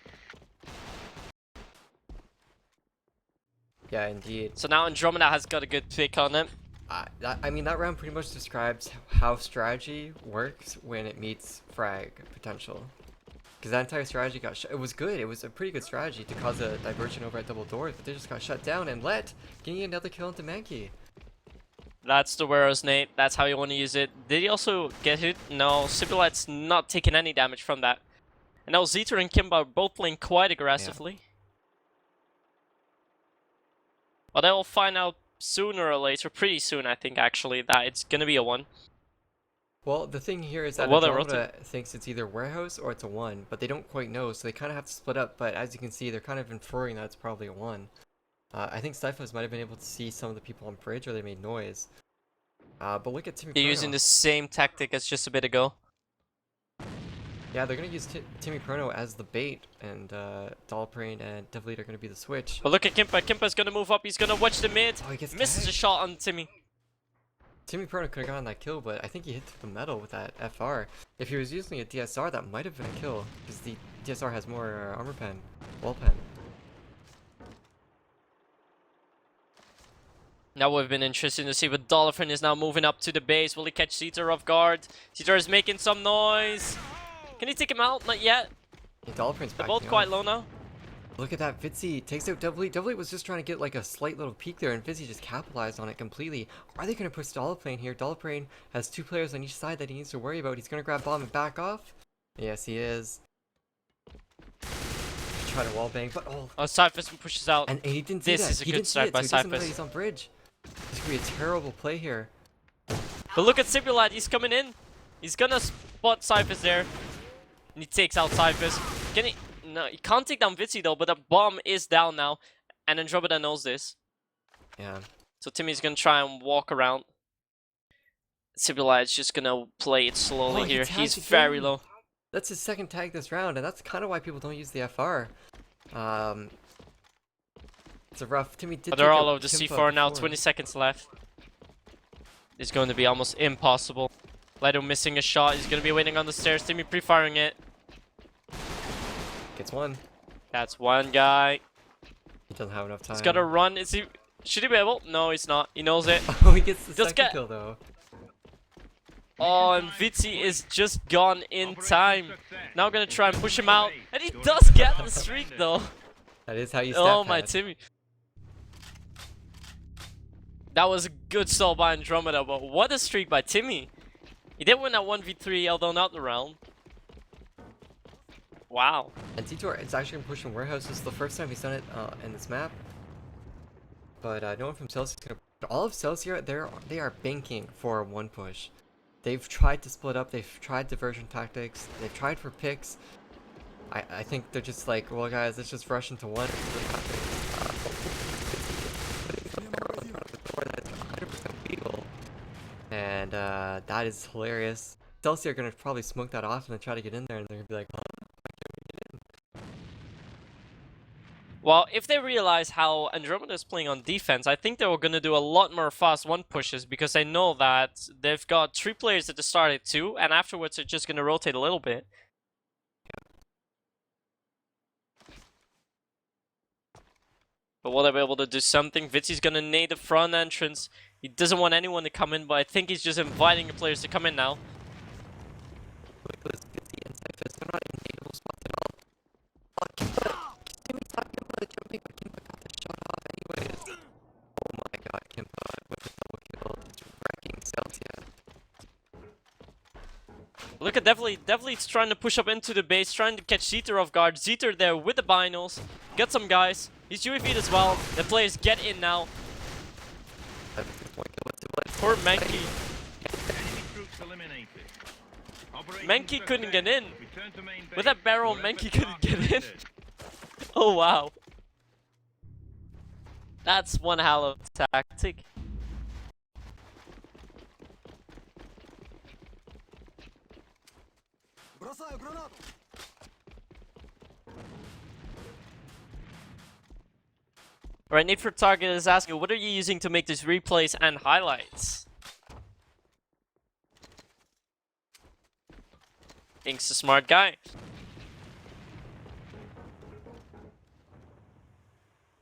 Yeah, indeed. So now Andromeda has got a good pick on him. I mean, that round pretty much describes how strategy works when it meets frag potential. Because that entire strategy got shut. It was good. It was a pretty good strategy to cause a diversion over at double doors, but they just got shut down and getting another kill into Mankey. That's the Wero's Nate. That's how you want to use it. Did he also get hit? No, Sibilat's not taking any damage from that. And now Zeter and Kimba are both playing quite aggressively. Yeah. Well, they'll find out sooner or later, pretty soon I think actually, that it's gonna be a 1. Well, the thing here is that Andromeda thinks it's either warehouse or it's a 1, but they don't quite know, so they kind of have to split up. But as you can see, they're kind of inferring that it's probably a 1. I think Stifos might have been able to see some of the people on bridge, or they made noise. But look at Timmy. They're using the same tactic as just a bit ago. Yeah, they're gonna use Timmy Prono as the bait, and Dollbrain and Devlead are gonna be the switch. But look at Kimpa. Kimpa's gonna move up. He's gonna watch the mid. Oh, he gets misses a shot on Timmy. Timmy Prono could have gotten that kill, but I think he hit the metal with that FR. If he was using a DSR, that might have been a kill, because the DSR has more armor pen, wall pen. Now would have been interesting to see, but Dolphin is now moving up to the base. Will he catch Zeter off guard? Zeter is making some noise. Can he take him out? Not yet. Yeah, Dolphin's They're both quite low now. Look at that, Vitsi takes out Devlead. Devlead was just trying to get like a slight little peek there, and Vitsi just capitalized on it completely. Are they going to push Dollplane here? Dollplane has 2 players on each side that he needs to worry about. He's going to grab bomb and back off. Yes, he is. Try to wallbang, but oh, Cyphers pushes out. And he didn't see this that. is a he good start by Cyphers. He's on bridge. This could be a terrible play here. But look at Sibulat, he's coming in. He's gonna spot Cyphers there. And he takes out Cyphers. Can he? No, he can't take down Vitzy though, but the bomb is down now. And Andromeda knows this. Yeah. So Timmy's gonna try and walk around. Civilized's just gonna play it slowly Oh, he here. tagged He's again. very low. That's his second tag this round, and that's kind of why people don't use the FR. It's a rough. Timmy did. But they're take all out over the Kimpa C4 now. before. 20 seconds left. It's going to be almost impossible. Lido missing a shot. He's gonna be waiting on the stairs. Timmy pre-firing it. Gets one. That's one guy. He doesn't have enough time. He's gotta run. Is he? Should he be able? No, he's not. He knows it. Oh, he gets the Just second get- kill though. Oh, and Vitzy is just gone in time. Now gonna try and push him out. And he does get the streak though. That is how you. Oh stat my pad. Timmy. That was a good stall by Andromeda, but what a streak by Timmy. He did win that 1v3, although not the round. Wow. And T2 is actually pushing warehouses. The first time he's done it in this map. But no one from Celsia is gonna. All of Celsia, they are banking for a one push. They've tried to split up. They've tried diversion tactics. They've tried for picks. I think they're just like, well, guys, let's just rush into one. And that is hilarious. Celsia are gonna probably smoke that off and then try to get in there, and they're gonna be like, Well, if they realize how Andromeda is playing on defense, I think they were going to do a lot more fast one pushes because they know that they've got 3 players at the start at 2, and afterwards they're just going to rotate a little bit. But will they be able to do something? Vitzy's going to nade the front entrance. He doesn't want anyone to come in, but I think he's just inviting the players to come in now. Look at Definitely trying to push up into the base, trying to catch Zeter off guard. Zeter there with the binos. Got some guys. He's UAV'd as well. The players get in now. Poor Menki. Menki couldn't get in. With that barrel, Menki couldn't get in. Oh wow. That's one hell of a tactic. Alright, Need for Target is asking, what are you using to make these replays and highlights? Ink's a smart guy.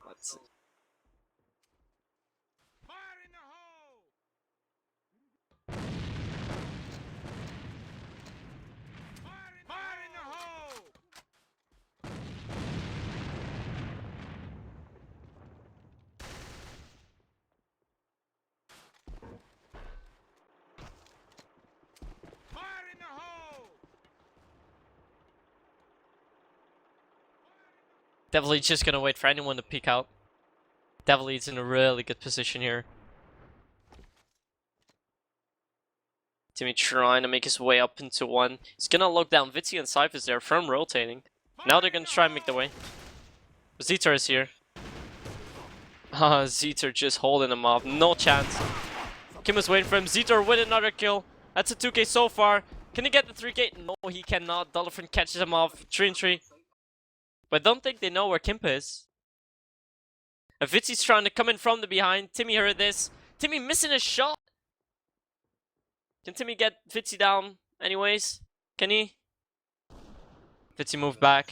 Let's see. Fire in the hole! Fire in the hole! Fire in the hole! Definitely just gonna wait for anyone to peek out. Definitely is in a really good position here. Timmy trying to make his way up into one. He's gonna lock down Vitzy and Cyphers there from rotating. Now they're gonna try and make the way. Zeter is here. Zeter just holding him off. No chance. Kim is waiting for him. Zeter with another kill. That's a 2k so far. Can he get the 3k? No, he cannot. Dolphin catches him off. 3 and 3. But I don't think they know where Kimpa is. And Vitzy's trying to come in from the behind. Timmy heard this. Timmy missing a shot. Can Timmy get Vitzy down anyways? Can he? Vitzy moved back.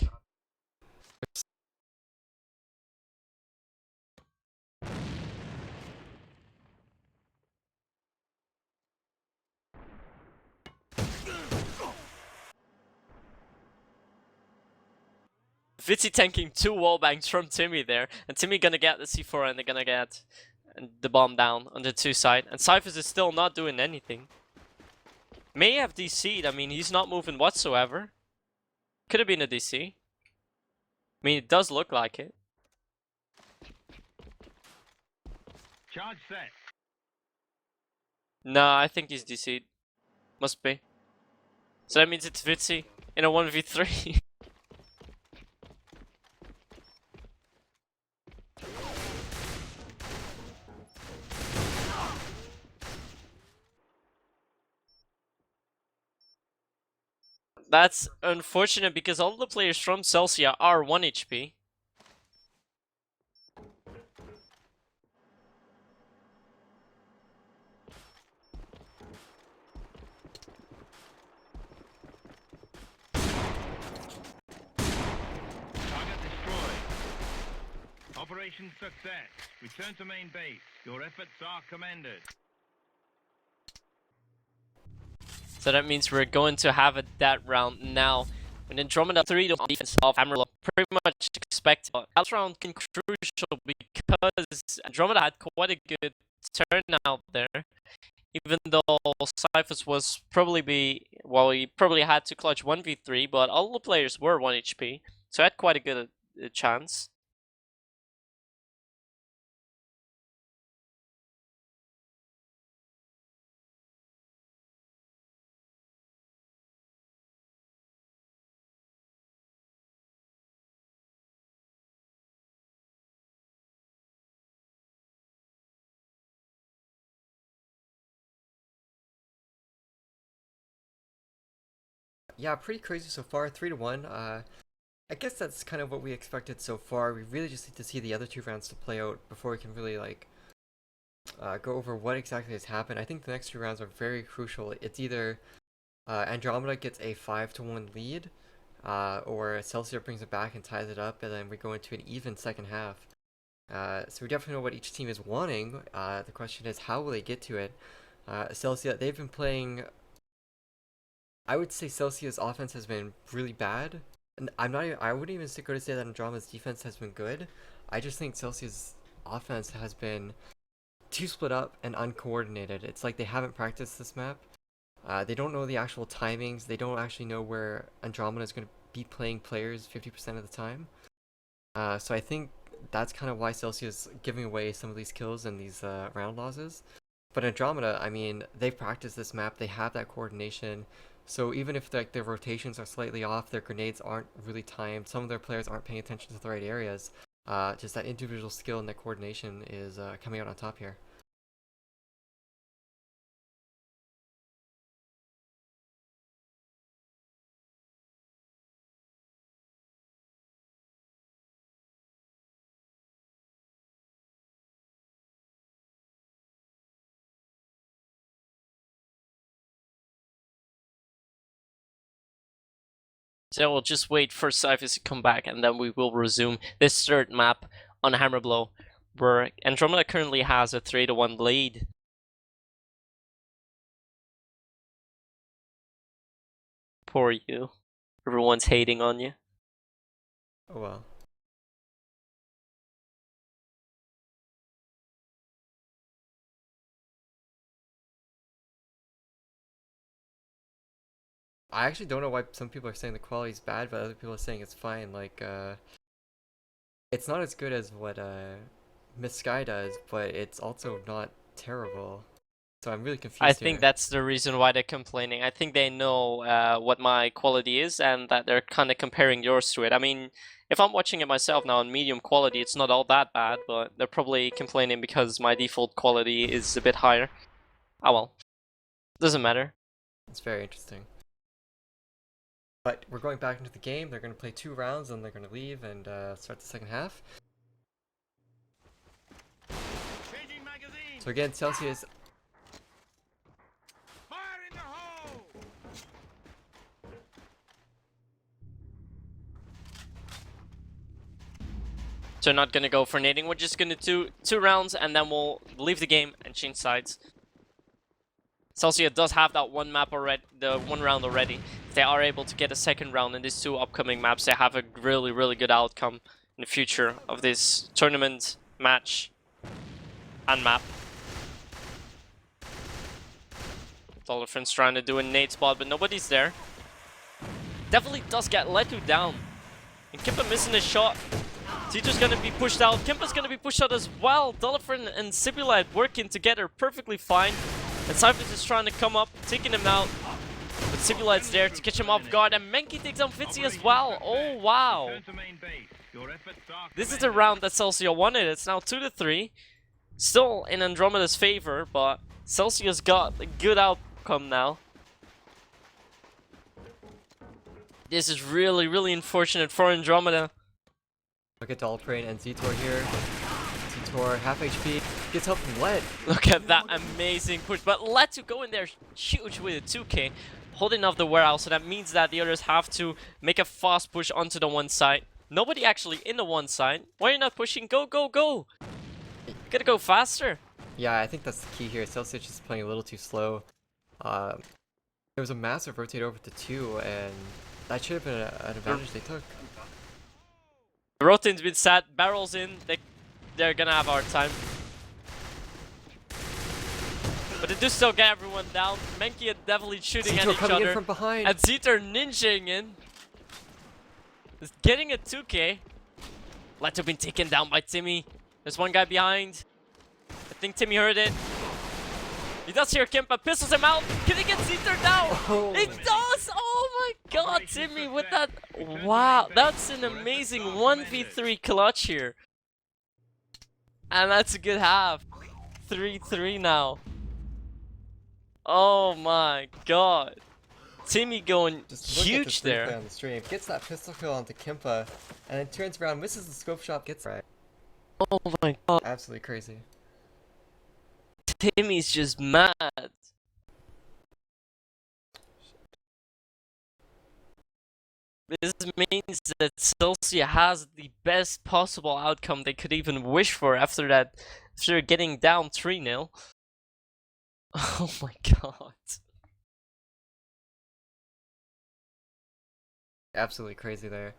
Vitzy tanking 2 wallbangs from Timmy there. And Timmy gonna get the C4 and they're gonna get the bomb down on the 2 side. And Cyphers is still not doing anything. May have DC'd. I mean, he's not moving whatsoever. Could have been a DC. I mean, it does look like it. Charge set. Nah, I think he's DC'd. Must be. So that means it's Vitzy. in a 1v3. That's unfortunate because all the players from Celsia are 1 HP. Target destroyed. Operation success. Return to main base. Your efforts are commended. So that means we're going to have that round now. When Andromeda 3 to defense of Hammerlock, pretty much expected. But that round can crucial because Andromeda had quite a good turnout there. Even though Cyphers was he probably had to clutch 1v3, but all the players were 1 HP. So had quite a good chance. Yeah, pretty crazy so far. 3-1. I guess that's kind of what we expected so far. We really just need to see the other 2 rounds to play out before we can really like go over what exactly has happened. I think the next 2 rounds are very crucial. It's either Andromeda gets a 5-1 lead, or Celsia brings it back and ties it up, and then we go into an even second half. So we definitely know what each team is wanting. The question is, how will they get to it? Celsia, they've been playing. I would say Celsia's offense has been really bad. And I wouldn't even go to say that Andromeda's defense has been good. I just think Celsia's offense has been too split up and uncoordinated. It's like they haven't practiced this map. They don't know the actual timings. They don't actually know where Andromeda is going to be playing players 50% of the time. So I think that's kind of why Celsia is giving away some of these kills and these round losses. But Andromeda, I mean, they've practiced this map. They have that coordination. So even if like their rotations are slightly off, their grenades aren't really timed, some of their players aren't paying attention to the right areas, just that individual skill and that coordination is coming out on top here. So we'll just wait for Cyphers to come back and then we will resume this 3rd map on Hammerblow, where Andromeda currently has a 3-1 lead. Poor you. Everyone's hating on you. Oh well. I actually don't know why some people are saying the quality is bad, but other people are saying it's fine. Like, it's not as good as what Miss Sky does, but it's also not terrible. So I'm really confused I think here. that's the reason why they're complaining. I think they know what my quality is and that they're kind of comparing yours to it. I mean, if I'm watching it myself now on medium quality, it's not all that bad, but they're probably complaining because my default quality is a bit higher. Oh well. Doesn't matter. It's very interesting. But we're going back into the game. They're going to play 2 rounds and they're going to leave and start the second half. Changing magazine. So again, Celsius. Fire in the hole. So not gonna go for nading. We're just gonna do 2 rounds and then we'll leave the game and change sides. Celsia does have that 1 map already, the 1 round already. If they are able to get a 2nd round in these 2 upcoming maps, they have a really, really good outcome in the future of this tournament, match, and map. Dolphin's trying to do a nade spot, but nobody's there. Definitely does get Letu down. And Kimpa missing his shot. Tito's gonna be pushed out. Kimpa's gonna be pushed out as well. Dolphin and Sibylite working together perfectly fine. And Cyphers is trying to come up, taking him out. But Simulight's there to catch him off guard, and Menki takes on Fitzy as well. Oh wow. Return to main base. Your efforts are This is the commended. round that Celsia wanted. It's now 2-3. Still in Andromeda's favor, but Celsia's got a good outcome now. This is really, really unfortunate for Andromeda. Look at Dollbrain and Zetor here. Zetor, half HP, gets help from Let. Look at that amazing push. But let to go in there huge with a 2k, holding off the warehouse. So that means that the others have to make a fast push onto the one side. Nobody actually in the one side. Why are you not pushing? Go, go, go! You gotta go faster. Yeah, I think that's the key here. Celsia just playing a little too slow. There was a massive rotate over to 2, and that should have been an advantage they took. The rotate's been sat, barrels in, they're gonna have a hard time. But they do still get everyone down. Menki and Devilly shooting at Zetor each coming in other. from behind. And Zetor ninjaing in. Is getting a 2k. Leto been taken down by Timmy. There's one guy behind. I think Timmy heard it. He does hear Kimpa, pistols him out. Can he get Zetor down? Oh. It does! Oh my god, Timmy with that. Wow, that's an amazing 1v3 clutch here. And that's a good half. 3-3 now. Oh my god. Timmy going Just look at huge this replay there. on the stream. Gets that pistol kill onto Kimpa, and then turns around, misses the scope shot, gets right. Oh my god. Absolutely crazy. Timmy's just mad. This means that Celsia has the best possible outcome they could even wish for after that, after getting down 3-0. Oh my god. Absolutely crazy there.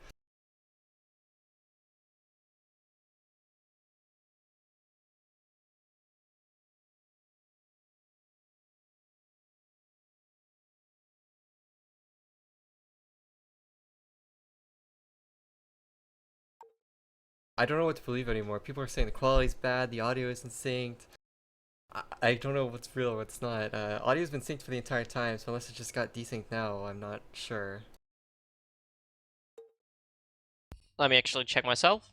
I don't know what to believe anymore. People are saying the quality's bad, the audio isn't synced. I don't know what's real, what's not. Audio's been synced for the entire time, so unless it just got desynced now, I'm not sure. Let me actually check myself.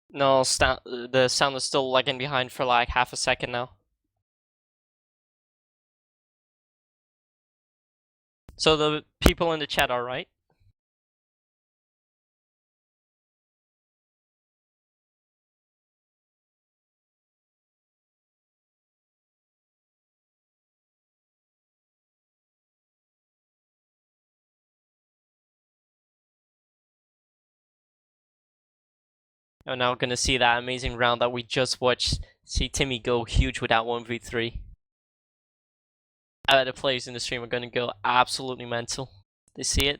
No, the sound is still lagging behind for like half a second now. So the people in the chat are right. We're now gonna see that amazing round that we just watched. See Timmy go huge with that 1v3. I bet the players in the stream are gonna go absolutely mental. They see it.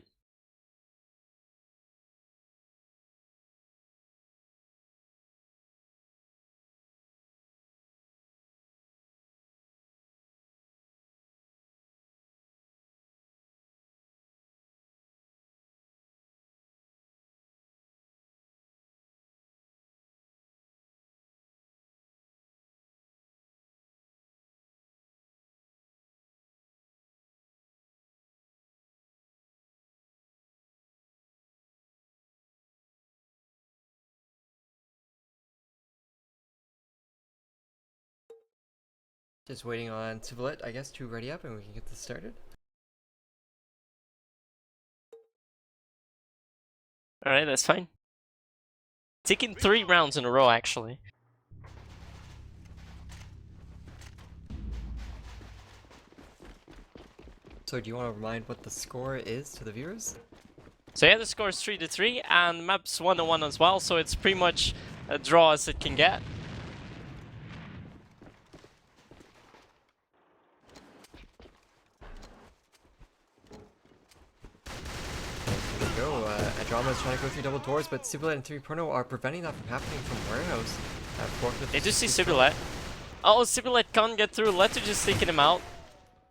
Just waiting on Civilet, I guess, to ready up and we can get this started. Alright, that's fine. Taking 3 rounds in a row, actually. So do you want to remind what the score is to the viewers? So yeah, the score is 3-3, and map's 1-1 as well, so it's pretty much a draw as it can get. Andromeda's trying to go through double doors, but Cibulet and 3 Prono are preventing that from happening from warehouse. They do see Cibulet. Oh, Cibulet can't get through. Letter just taking him out.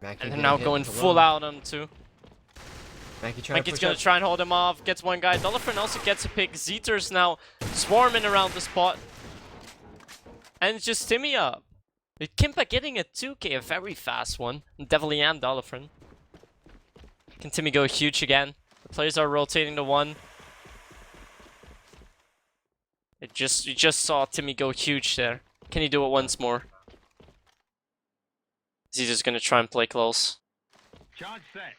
Mankey And they're now going full out on 2. Mankey's gonna try and hold him off. Gets one guy. Dolphin also gets a pick. Zeter's now swarming around the spot. And it's just Timmy up. With Kimpa getting a 2k, a very fast one. Devilly and Dolphin. Can Timmy go huge again? The players are rotating to 1. You just saw Timmy go huge there. Can he do it once more? Is he just gonna try and play close? Charge set.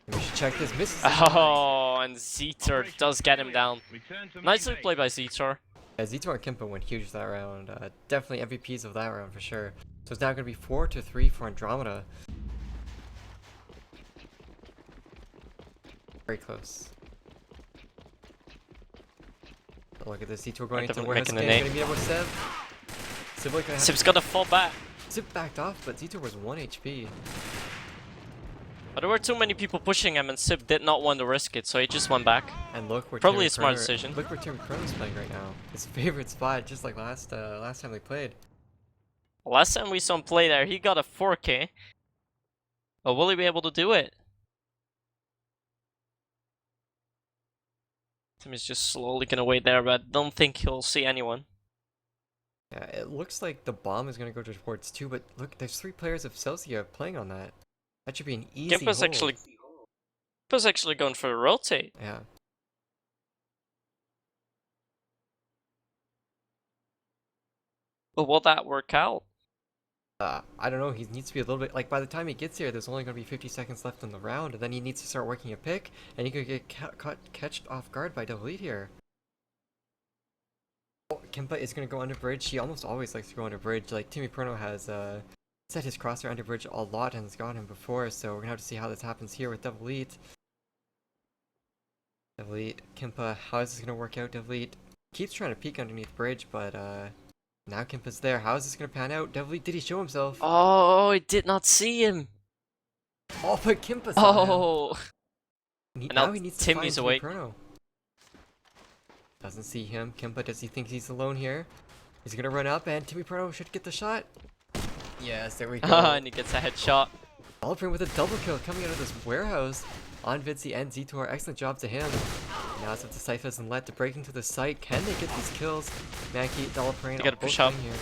We should check this. Misses. Oh, and Zeter does get him down. Return to main Nicely base. played by Zeter. Yeah, Zetor and Kimpa went huge that round. Definitely MVPs of that round for sure. So it's now going to be 4-3 for Andromeda. Very close. Look at this. Zetor going into warehouse making again. a Going to meet up with Seb. Sib gonna have Sib's gotta fall back. Sib backed off, but Zetor was 1 HP. But there were too many people pushing him, and Sib did not want to risk it, so he just went back. And look where Probably Timmy a smart Kroner- decision. Look where Timmy Kroner's playing right now. His favorite spot, just like last time they played. Last time we saw him play there, he got a 4k. But will he be able to do it? Timmy's just slowly gonna wait there, but I don't think he'll see anyone. Yeah, it looks like the bomb is gonna go towards 2, but look, there's 3 players of Celsia playing on that. That should be an easy Gimpa's hold. actually going for a rotate. Yeah. But will that work out? I don't know, he needs to be a little bit, like, by the time he gets here, there's only going to be 50 seconds left in the round, and then he needs to start working a pick, and he could get catched off guard by Double Lead here. Oh, Kimpa is going to go under bridge. He almost always likes to go under bridge. Like, Timmy Perno has set his crosshair under bridge a lot and has got him before, so we're going to have to see how this happens here with Double Lead. Double Lead, Kimpa, how is this going to work out? Double Lead keeps trying to peek underneath bridge, but now Kimpa's there. How is this going to pan out? Devil, did he show himself? Oh, I did not see him. Oh, but Kimpa saw him. Oh, And and now now he needs to Timmy's find awake. Timmy Perno. Doesn't see him. Kimpa, does he think he's alone here? He's going to run up, and Timmy Perno should get the shot. Yes, there we go. and he gets a headshot. Dolphin with a double kill coming out of this warehouse on Vidzi and Zetor. Excellent job to him. Now it's up to Cyphers and Let to break into the site. Can they get these kills? Mankey, Dolphin, They gotta push up. here.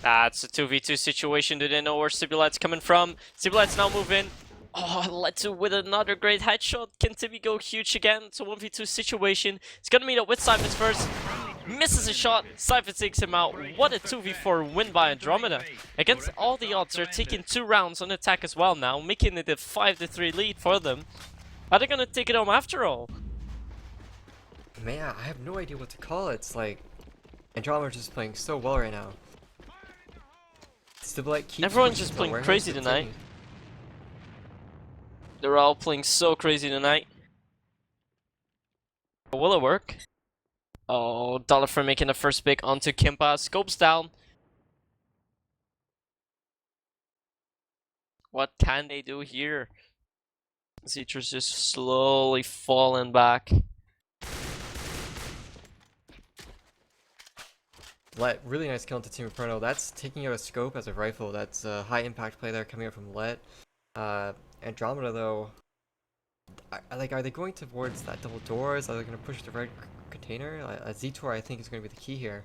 That's a 2v2 situation. They didn't know where Sibulet's coming from. Sibulet's now moving. Oh, Letu with another great headshot. Can Timmy go huge again? It's a 1v2 situation. He's gonna meet up with Cyphers first. Misses a shot. Cypher takes him out. What a 2v4 win by Andromeda. Against all the odds, they're taking 2 rounds on attack as well now, making it a 5-3 lead for them. Are they gonna take it home after all? Man, I have no idea what to call it. It's like Andromeda's just playing so well right now. Stibilite keeps Everyone's pushing just to the playing warehouse crazy with tonight. Timmy. They're all playing so crazy tonight. But will it work? Oh, Dollar making the first pick onto Kimpa. Scopes down. What can they do here? Zetra's just slowly falling back. Let, really nice kill into Timmy Perno. That's taking out a scope as a rifle. That's a high impact play there coming out from Let. Andromeda though, are they going towards that double doors? Are they going to push the red container? Zetor I think is going to be the key here.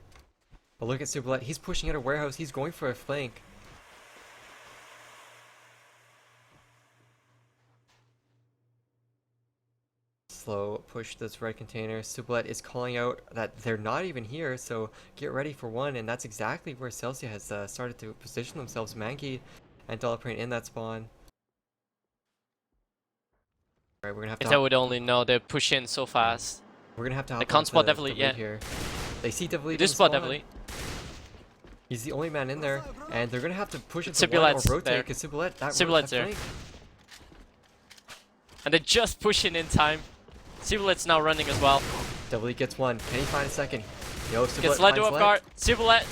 But look at Superlet. He's pushing out a warehouse. He's going for a flank. Slow push this red container. Superlet is calling out that they're not even here, so get ready for one. And that's exactly where Celsia has started to position themselves. Mankey and Dollarprint in that spawn. Alright, we're gonna have to. If they would only know, they push in so fast. We're gonna have to. They Hop can't spot onto Devil the yet. lead here. They see Devil They do spot Devil. He's the only man in there, and they're gonna have to push it to Sibulet's one or rotate there. because Sibulet. Sibulet's there. And they're just pushing in time. Sibulet's now running as well. Devil gets one. Can he find a second? Yo, Sibulet Gets led to finds off guard. Sibulet.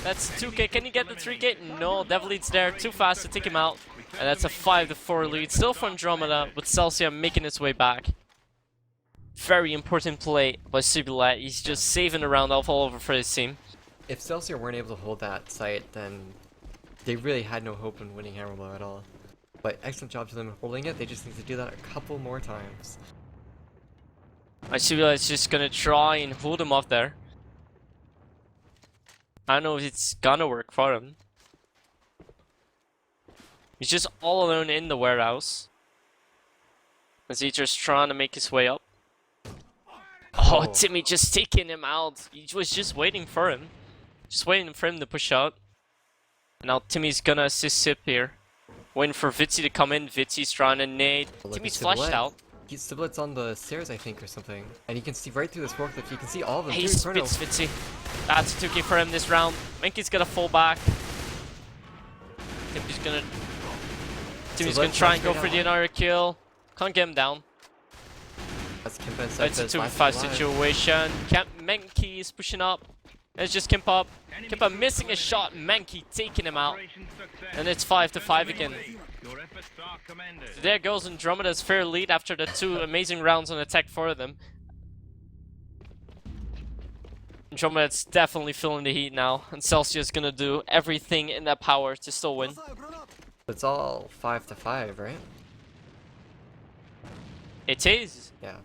That's 2k. Can he get the 3k? No, Devil Lead's there. Too fast to take him out. And that's a 5-4 lead, still for Andromeda, with Celsia making its way back. Very important play by Sibula. He's just saving a round off all over for his team. If Celsia weren't able to hold that site, then they really had no hope in winning Hammerblow at all. But excellent job to them in holding it. They just need to do that a couple more times. Sibula is just gonna try and hold him off there. I don't know if it's gonna work for him. He's just all alone in the warehouse. As he's just trying to make his way up. Oh, Timmy just taking him out. He was just waiting for him. Just waiting for him to push out. And now Timmy's gonna assist Sip here. Waiting for Vitzi to come in. Vitzi's trying to nade. Timmy's flashed out. Siblet's on the stairs, I think, or something. And you can see right through this forklift, you can see all of them. He spits Vitzi. That's 2k for him this round. Menke's gonna fall back. Timmy's gonna try and go for the another kill. Can't get him down. That's Kimpa. It's a 2v5 situation. Menke is pushing up. It's just Kimpa. Kimpa missing a shot. Menke taking him out. And it's 5-5 again. There goes Andromeda's fair lead after the 2 amazing rounds on attack for them. Andromeda's definitely feeling the heat now. And Celsia is gonna do everything in their power to still win. It's all 5-5, right? It is. Yeah.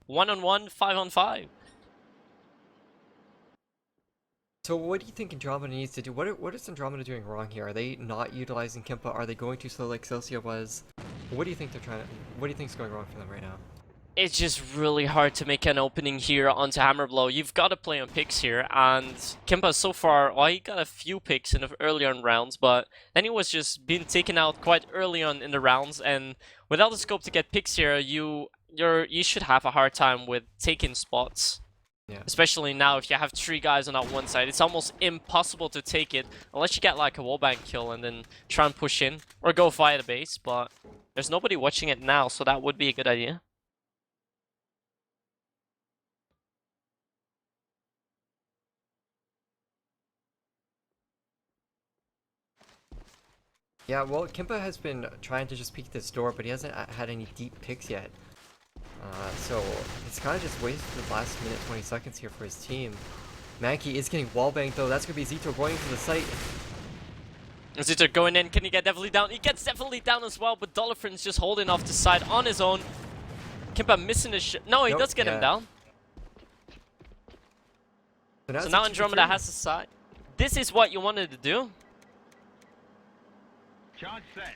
1-on-1, 5-on-5. So what do you think Andromeda needs to do? What is Andromeda doing wrong here? Are they not utilizing Kimpa? Are they going too slow like Celsia was? What do you think they're trying to? What do you think is going wrong for them right now? It's just really hard to make an opening here onto Hammerblow. You've got to play on picks here, and Kimpa so far, well, he got a few picks in the earlier in rounds, but then he was just being taken out quite early on in the rounds, and without the scope to get picks here, you should have a hard time with taking spots. Yeah. Especially now if you have 3 guys on that one side. It's almost impossible to take it unless you get like a wallbang kill and then try and push in or go via the base, but there's nobody watching it now, so that would be a good idea. Yeah, well, Kimpa has been trying to just peek this door, but he hasn't had any deep picks yet. So he's kind of just wasted the last minute 20 seconds here for his team. Menke is getting wallbanged though. That's gonna be Zito going to the site. Zito going in. Can he get definitely down? He gets definitely down as well, but Dolphin's just holding off the side on his own. Kimpa missing a shot. No, he does get him down. So now Andromeda has the side. This is what you wanted to do. Charge set.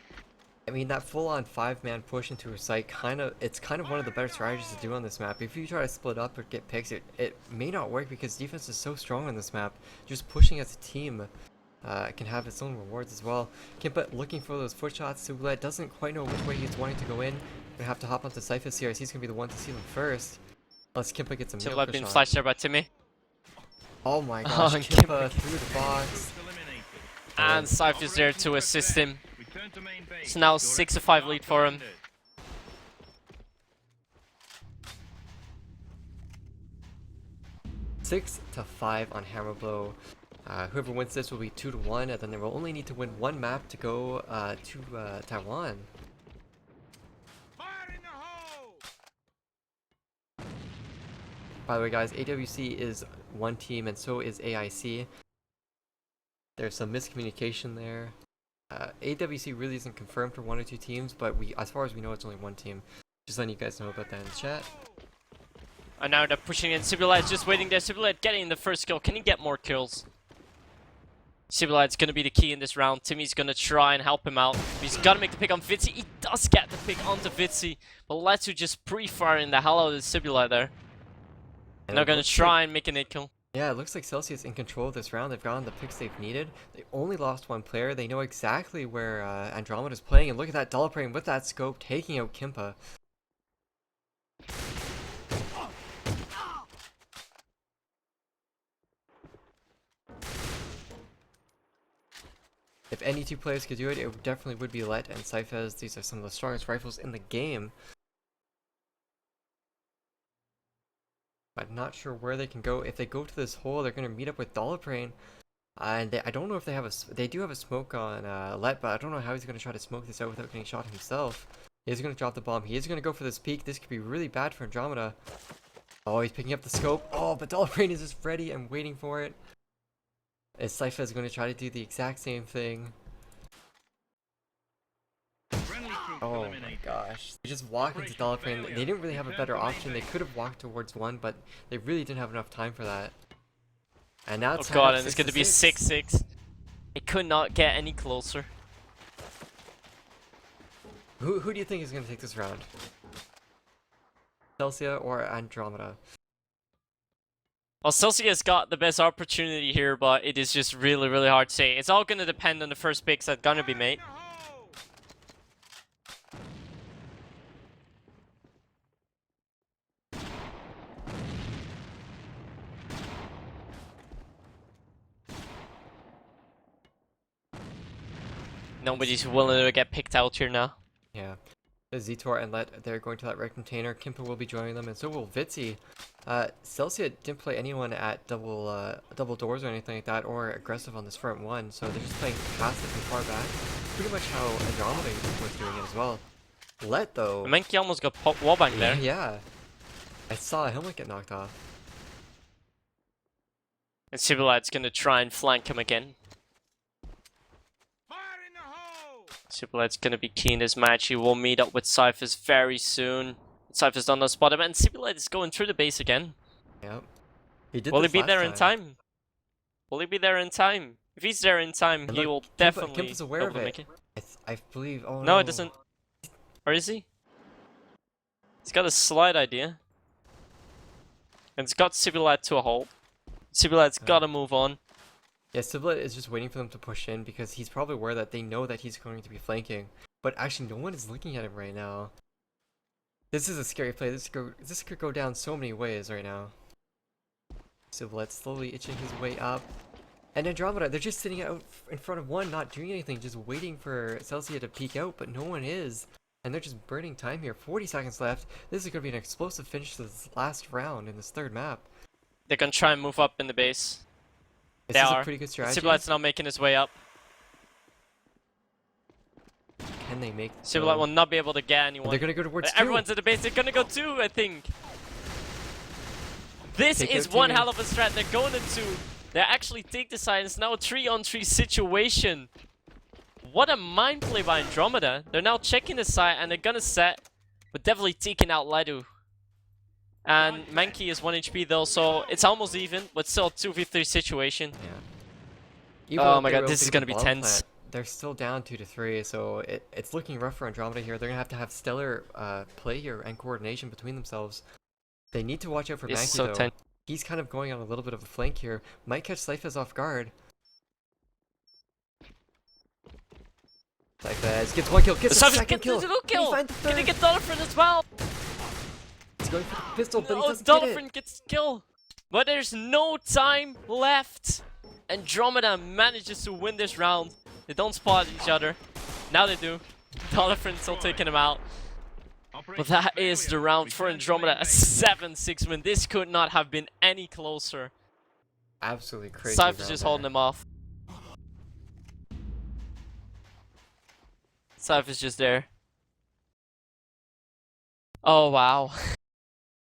I mean, that full-on 5-man push into a site, it's kind of one of the better strategies to do on this map. If you try to split up or get picks, it may not work because defense is so strong on this map. Just pushing as a team can have its own rewards as well. Kimpa looking for those foot shots. Sublet doesn't quite know which way he's wanting to go in. Gonna have to hop onto Cyphus here as he's gonna be the one to see them first. Unless Kimpa gets a nail Sublet being flashed there by Timmy. Oh my gosh, Kimpa through the box. And Cyphus there to assist him. It's now 6-5 lead for him. Six to 5 on Hammerblow. Whoever wins this will be 2-1, and then they will only need to win 1 map to go to Taiwan. Fire in the hole! By the way, guys, AWC is one team, and so is AIC. There's some miscommunication there. AWC really isn't confirmed for 1 or 2 teams, but as far as we know, it's only 1 team. Just letting you guys know about that in the chat. And now they're pushing in. Sibulite's just waiting there. Sibulite getting the first kill. Can he get more kills? Sibulite's gonna be the key in this round. Timmy's gonna try and help him out. He's gotta make the pick on Vitzi. He does get the pick onto Vitzi, but Letsu just pre-firing the hell out of Sibulite there. And they're gonna try and make an 8 kill. Yeah, it looks like Celsia is in control of this round. They've gotten the picks they've needed. They only lost 1 player. They know exactly where Andromeda is playing. And look at that Dolphin with that scope taking out Kimpa. If any 2 players could do it, it definitely would be Let and Cyphus. These are some of the strongest rifles in the game. I'm not sure where they can go. If they go to this hole, they're going to meet up with Dolphin. And I don't know if they have they do have a smoke on Let, but I don't know how he's going to try to smoke this out without getting shot himself. He's going to drop the bomb. He is going to go for this peek. This could be really bad for Andromeda. Oh, he's picking up the scope. Oh, but Dolphin is just ready and waiting for it. As Cypher is going to try to do the exact same thing. Friendly troops Oh my eliminated. gosh. They just walk into Dolphin. They didn't really have a better option. They could have walked towards one, but they really didn't have enough time for that. And now Oh it's god, and it's going to be 6-6. It could not get any closer. Who do you think is going to take this round? Celsia or Andromeda? Well, Celsia's got the best opportunity here, but it is just really, really hard to say. It's all going to depend on the first picks that are going to be made. Nobody's willing to get picked out here now. Yeah. The Zitor and Let, they're going to that red container. Kimpa will be joining them, and so will Vitzi. Celsia didn't play anyone at double doors or anything like that, or aggressive on this front one, so they're just playing passive and far back. Pretty much how Andromeda was doing it as well. Let, though... Menki almost got wallbanged there. Yeah. I saw a helmet get knocked off. And Sibilat's going to try and flank him again. Fire in the hole! Sibilat's going to be key in this match. He will meet up with Cyphers very soon. Cyphers don't know spot him, and Sibilat is going through the base again. Yep. He did Will he this be last there in time? Will he be there in time? If he's there in time, And he look, will Kimpa- definitely Kimpa's aware be of able to it. make it. I believe... Oh, No, it doesn't. Or is he? He's got a slight idea. And it's got Sibilat to a hold. Sibilat's got to move on. Yeah, Siblet is just waiting for them to push in because he's probably aware that they know that he's going to be flanking. But actually, no one is looking at him right now. This is a scary play. This could go down so many ways right now. Siblet slowly itching his way up. And Andromeda, they're just sitting out in front of one, not doing anything, just waiting for Celsia to peek out, but no one is. And they're just burning time here. 40 seconds left. This is going to be an explosive finish to this last round in this third map. They're going to try and move up in the base. This is a pretty good strategy. Sibilat's now making his way up. Can they make... Sibilat will not be able to get anyone. They're going to go towards two. Everyone's at the base. They're going to go two, I think. This Take is out one Timmy. hell of a strat. They're going to two. They actually take the side. It's now a 3-on-3 situation. What a mind play by Andromeda. They're now checking the side and they're going to set. But definitely taking out Ledu. And Mankey is 1 HP though, so it's almost even, but still a 2v3 situation. Yeah. Oh my god, this is gonna be tense. They're still down 2-3, so it's looking rough for Andromeda here. They're gonna have to have stellar play here and coordination between themselves. They need to watch out for This is Mankey so though. tense. He's kind of going on a little bit of a flank here. Might catch Cyphers off guard. Cyphers gets one kill, gets a second kill. Gets the Can he kill. find the Gonna third? get Dolphin as well. He's going for the pistol, but he No, doesn't get Dolphin it. gets kill. But there's no time left. Andromeda manages to win this round. They don't spot each other. Now they do. Dolphin still taking him out. But that is the round for Andromeda. A 7-6 win. This could not have been any closer. Absolutely crazy. Cypher's just holding him off. Cypher's just there. Oh, wow.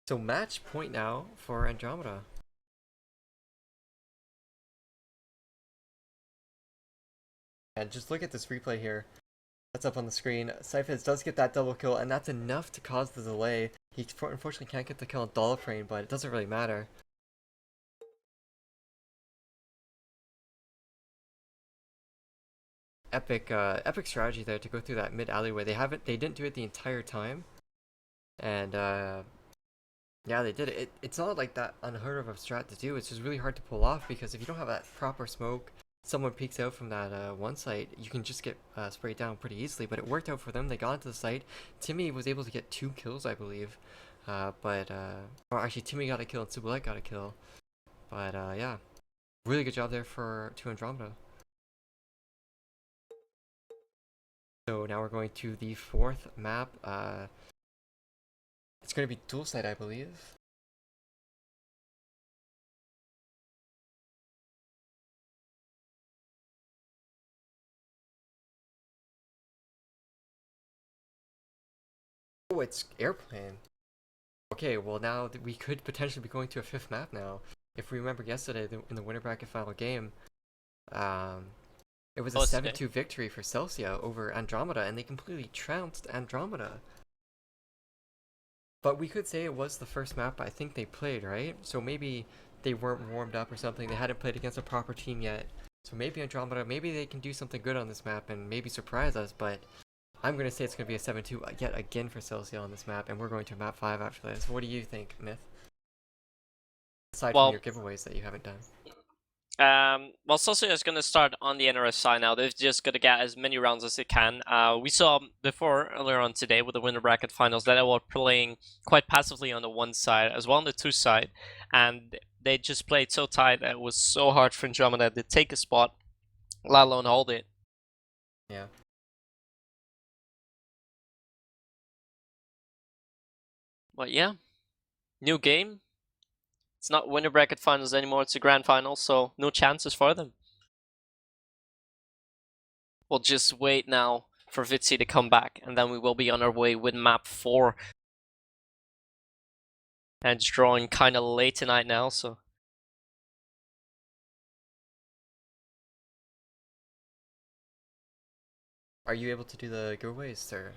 So match point now for Andromeda. And just look at this replay here. That's up on the screen. Cyphers does get that double kill, and that's enough to cause the delay. He unfortunately can't get the kill on Dolphin, but it doesn't really matter. Epic strategy there to go through that mid alleyway. They didn't do it the entire time, and yeah, they did it. It's not like that unheard of a strat to do. It's just really hard to pull off because if you don't have that proper smoke, someone peeks out from that one site, you can just get sprayed down pretty easily. But it worked out for them. They got into the site. Timmy was able to get 2 kills, I believe. Or actually, Timmy got a kill and Subulet got a kill. But yeah, really good job there to Andromeda. So now we're going to the 4th map. It's going to be dual side, I believe. Oh, it's airplane. Okay, well now we could potentially be going to a 5th map now. If we remember yesterday in the winner bracket final game, it was a Oh, it's today. 7-2 victory for Celsia over Andromeda, and they completely trounced Andromeda. But we could say it was the first map I think they played, right? So maybe they weren't warmed up or something. They hadn't played against a proper team yet. So maybe Andromeda, maybe they can do something good on this map and maybe surprise us, but I'm going to say it's going to be a 7-2 yet again for Celsia on this map, and we're going to map 5 after this. What do you think, Myth? Aside from Well, your giveaways that you haven't done. well, Celsia is going to start on the NRS side now. They've just got to get as many rounds as they can. We saw before, earlier on today, with the winner bracket finals, that they were playing quite passively on the one side, as well on the two side, and they just played so tight that it was so hard for Andromeda to take a spot, let alone hold it. Yeah. But yeah, new game. It's not winner bracket finals anymore, it's a grand final, so no chances for them. We'll just wait now for Vitsi to come back, and then we will be on our way with map 4. And it's drawing kind of late tonight now, so... Are you able to do the giveaways, sir?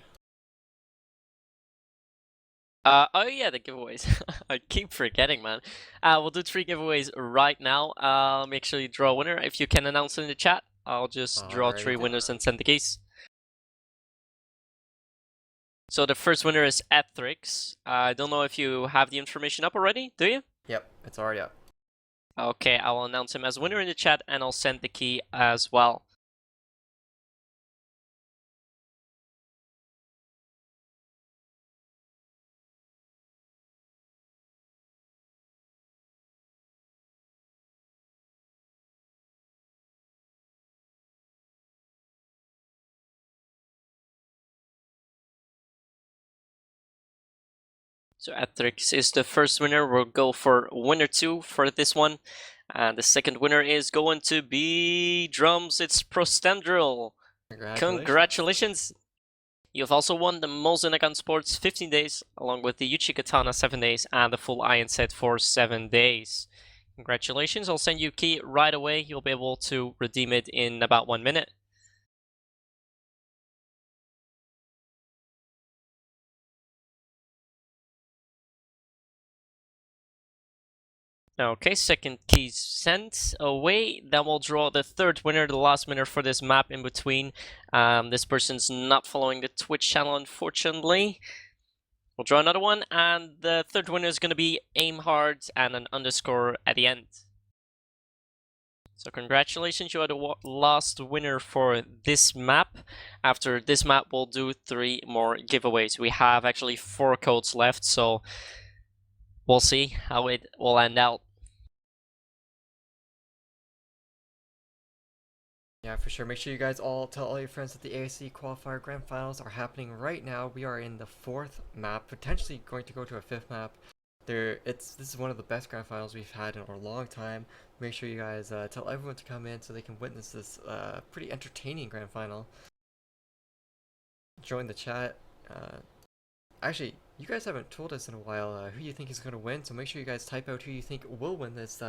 Oh yeah, the giveaways. I keep forgetting, man. We'll do 3 giveaways right now. Make sure you draw a winner. If you can announce it in the chat, I'll just draw Alrighty 3 then. winners and send the keys. So the first winner is Ethrix. I don't know if you have the information up already, do you? Yep, it's already up. Okay, I will announce him as winner in the chat, and I'll send the key as well. So Ethrix is the first winner. We'll go for winner 2 for this one. And the second winner is going to be Drums. It's Prostendril. Congratulations. You've also won the Molzenagan Sports 15 days, along with the Yuchi Katana 7 days, and the full Iron set for 7 days. Congratulations. I'll send you a key right away. You'll be able to redeem it in about 1 minute. Okay, second key sent away. Then we'll draw the third winner, the last winner for this map in between. This person's not following the Twitch channel, unfortunately. We'll draw another one, and the third winner is going to be aim hard and an underscore at the end. So congratulations, you are the last winner for this map. After this map, we'll do 3 more giveaways. We have actually 4 codes left, so we'll see how it will end out. Yeah, for sure. Make sure you guys all tell all your friends that the AIC Qualifier Grand Finals are happening right now. We are in the 4th map, potentially going to go to a 5th map. This is one of the best Grand Finals we've had in a long time. Make sure you guys tell everyone to come in so they can witness this pretty entertaining Grand Final. Join the chat. Actually, you guys haven't told us in a while who you think is going to win, so make sure you guys type out who you think will win this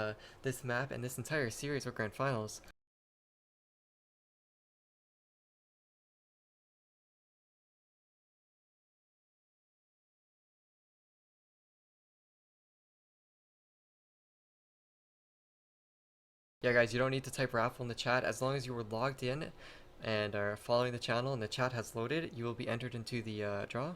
this map and this entire series of Grand Finals. Yeah, guys, you don't need to type raffle in the chat. As long as you were logged in and are following the channel and the chat has loaded, you will be entered into the draw.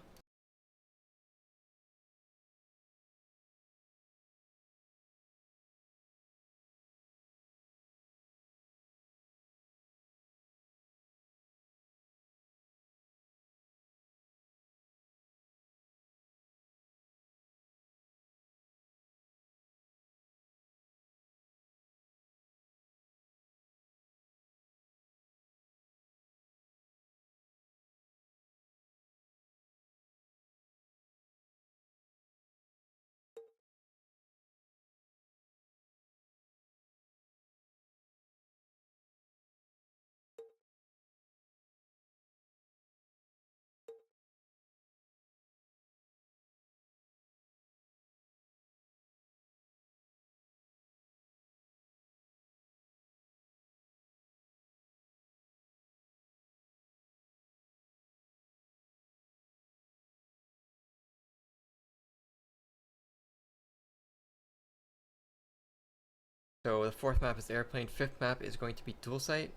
So the fourth map is airplane, fifth map is going to be dual site.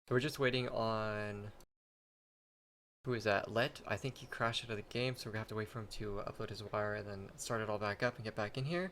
So we're just waiting on, who is that? Let. I think he crashed out of the game, so we're gonna have to wait for him to upload his wire and then start it all back up and get back in here.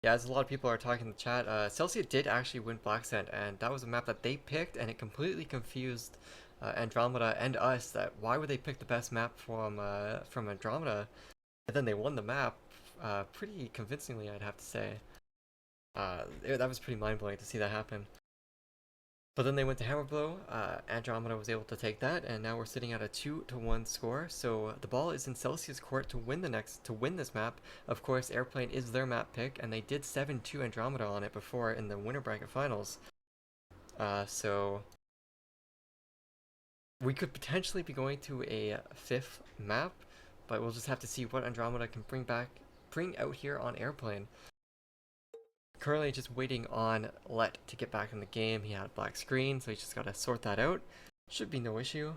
Yeah, as a lot of people are talking in the chat, Celsia did actually win Black Sand, and that was a map that they picked, and it completely confused Andromeda and us. That why would they pick the best map from Andromeda, and then they won the map pretty convincingly, I'd have to say. That was pretty mind blowing to see that happen. But then they went to Hammer Blow. Andromeda was able to take that, and now we're sitting at a 2-1 score. So the ball is in Celsia's court to win this map. Of course, Airplane is their map pick, and they did 7-2 Andromeda on it before in the winner bracket finals. So we could potentially be going to a fifth map, but we'll just have to see what Andromeda can bring out here on Airplane. Currently just waiting on Let to get back in the game. He had a black screen, so he's just got to sort that out. Should be no issue.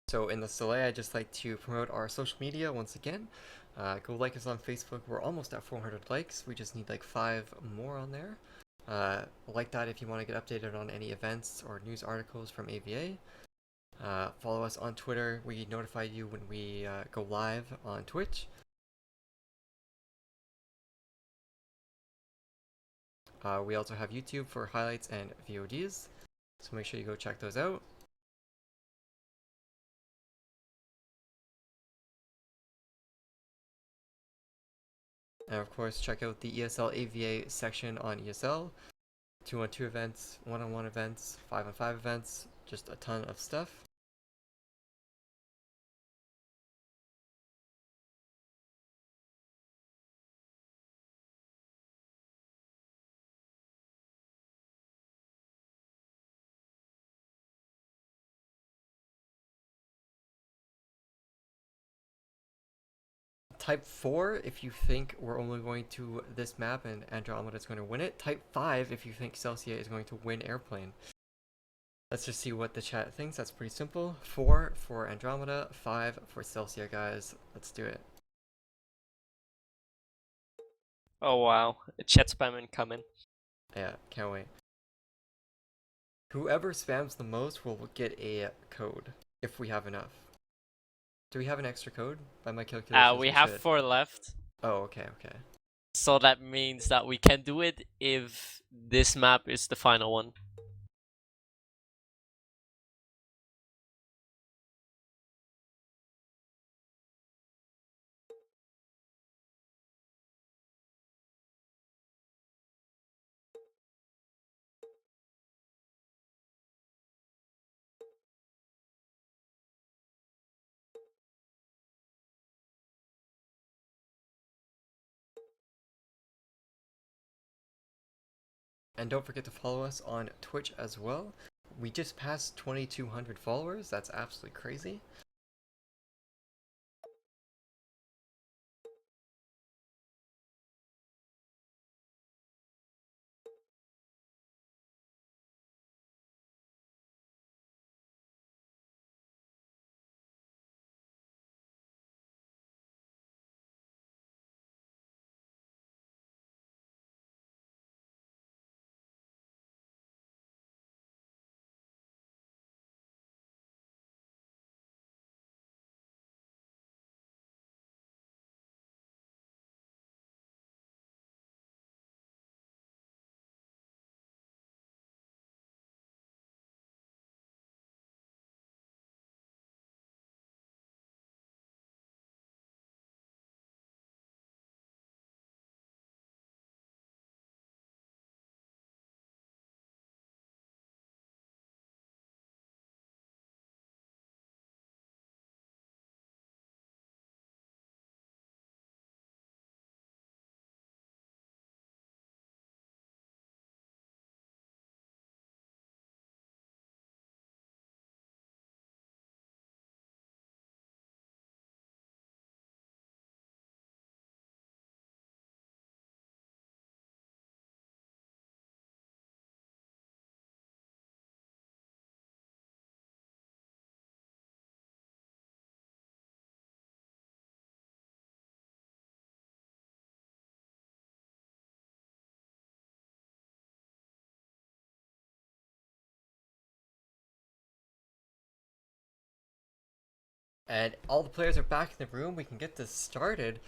So in the delay, I'd just like to promote our social media once again. Go like us on Facebook. We're almost at 400 likes. We just need like 5 more on there. Like that if you want to get updated on any events or news articles from AVA. Follow us on Twitter. We notify you when we go live on Twitch. We also have YouTube for highlights and VODs, so make sure you go check those out. And of course, check out the ESL AVA section on ESL. 2-on-2 events, 1-on-1 events, 5-on-5 events, just a ton of stuff. Type 4 if you think we're only going to this map and Andromeda is going to win it. Type 5 if you think Celsia is going to win Airplane. Let's just see what the chat thinks. That's pretty simple. 4 for Andromeda, 5 for Celsia, guys. Let's do it. Oh wow, chat spam incoming. Yeah, can't wait. Whoever spams the most will get a code, if we have enough. Do we have an extra code? By my calculations, We have should. 4 left. Oh, okay. So that means that we can do it if this map is the final one. And don't forget to follow us on Twitch as well. We just passed 2,200 followers. That's absolutely crazy. And all the players are back in the room. We can get this started.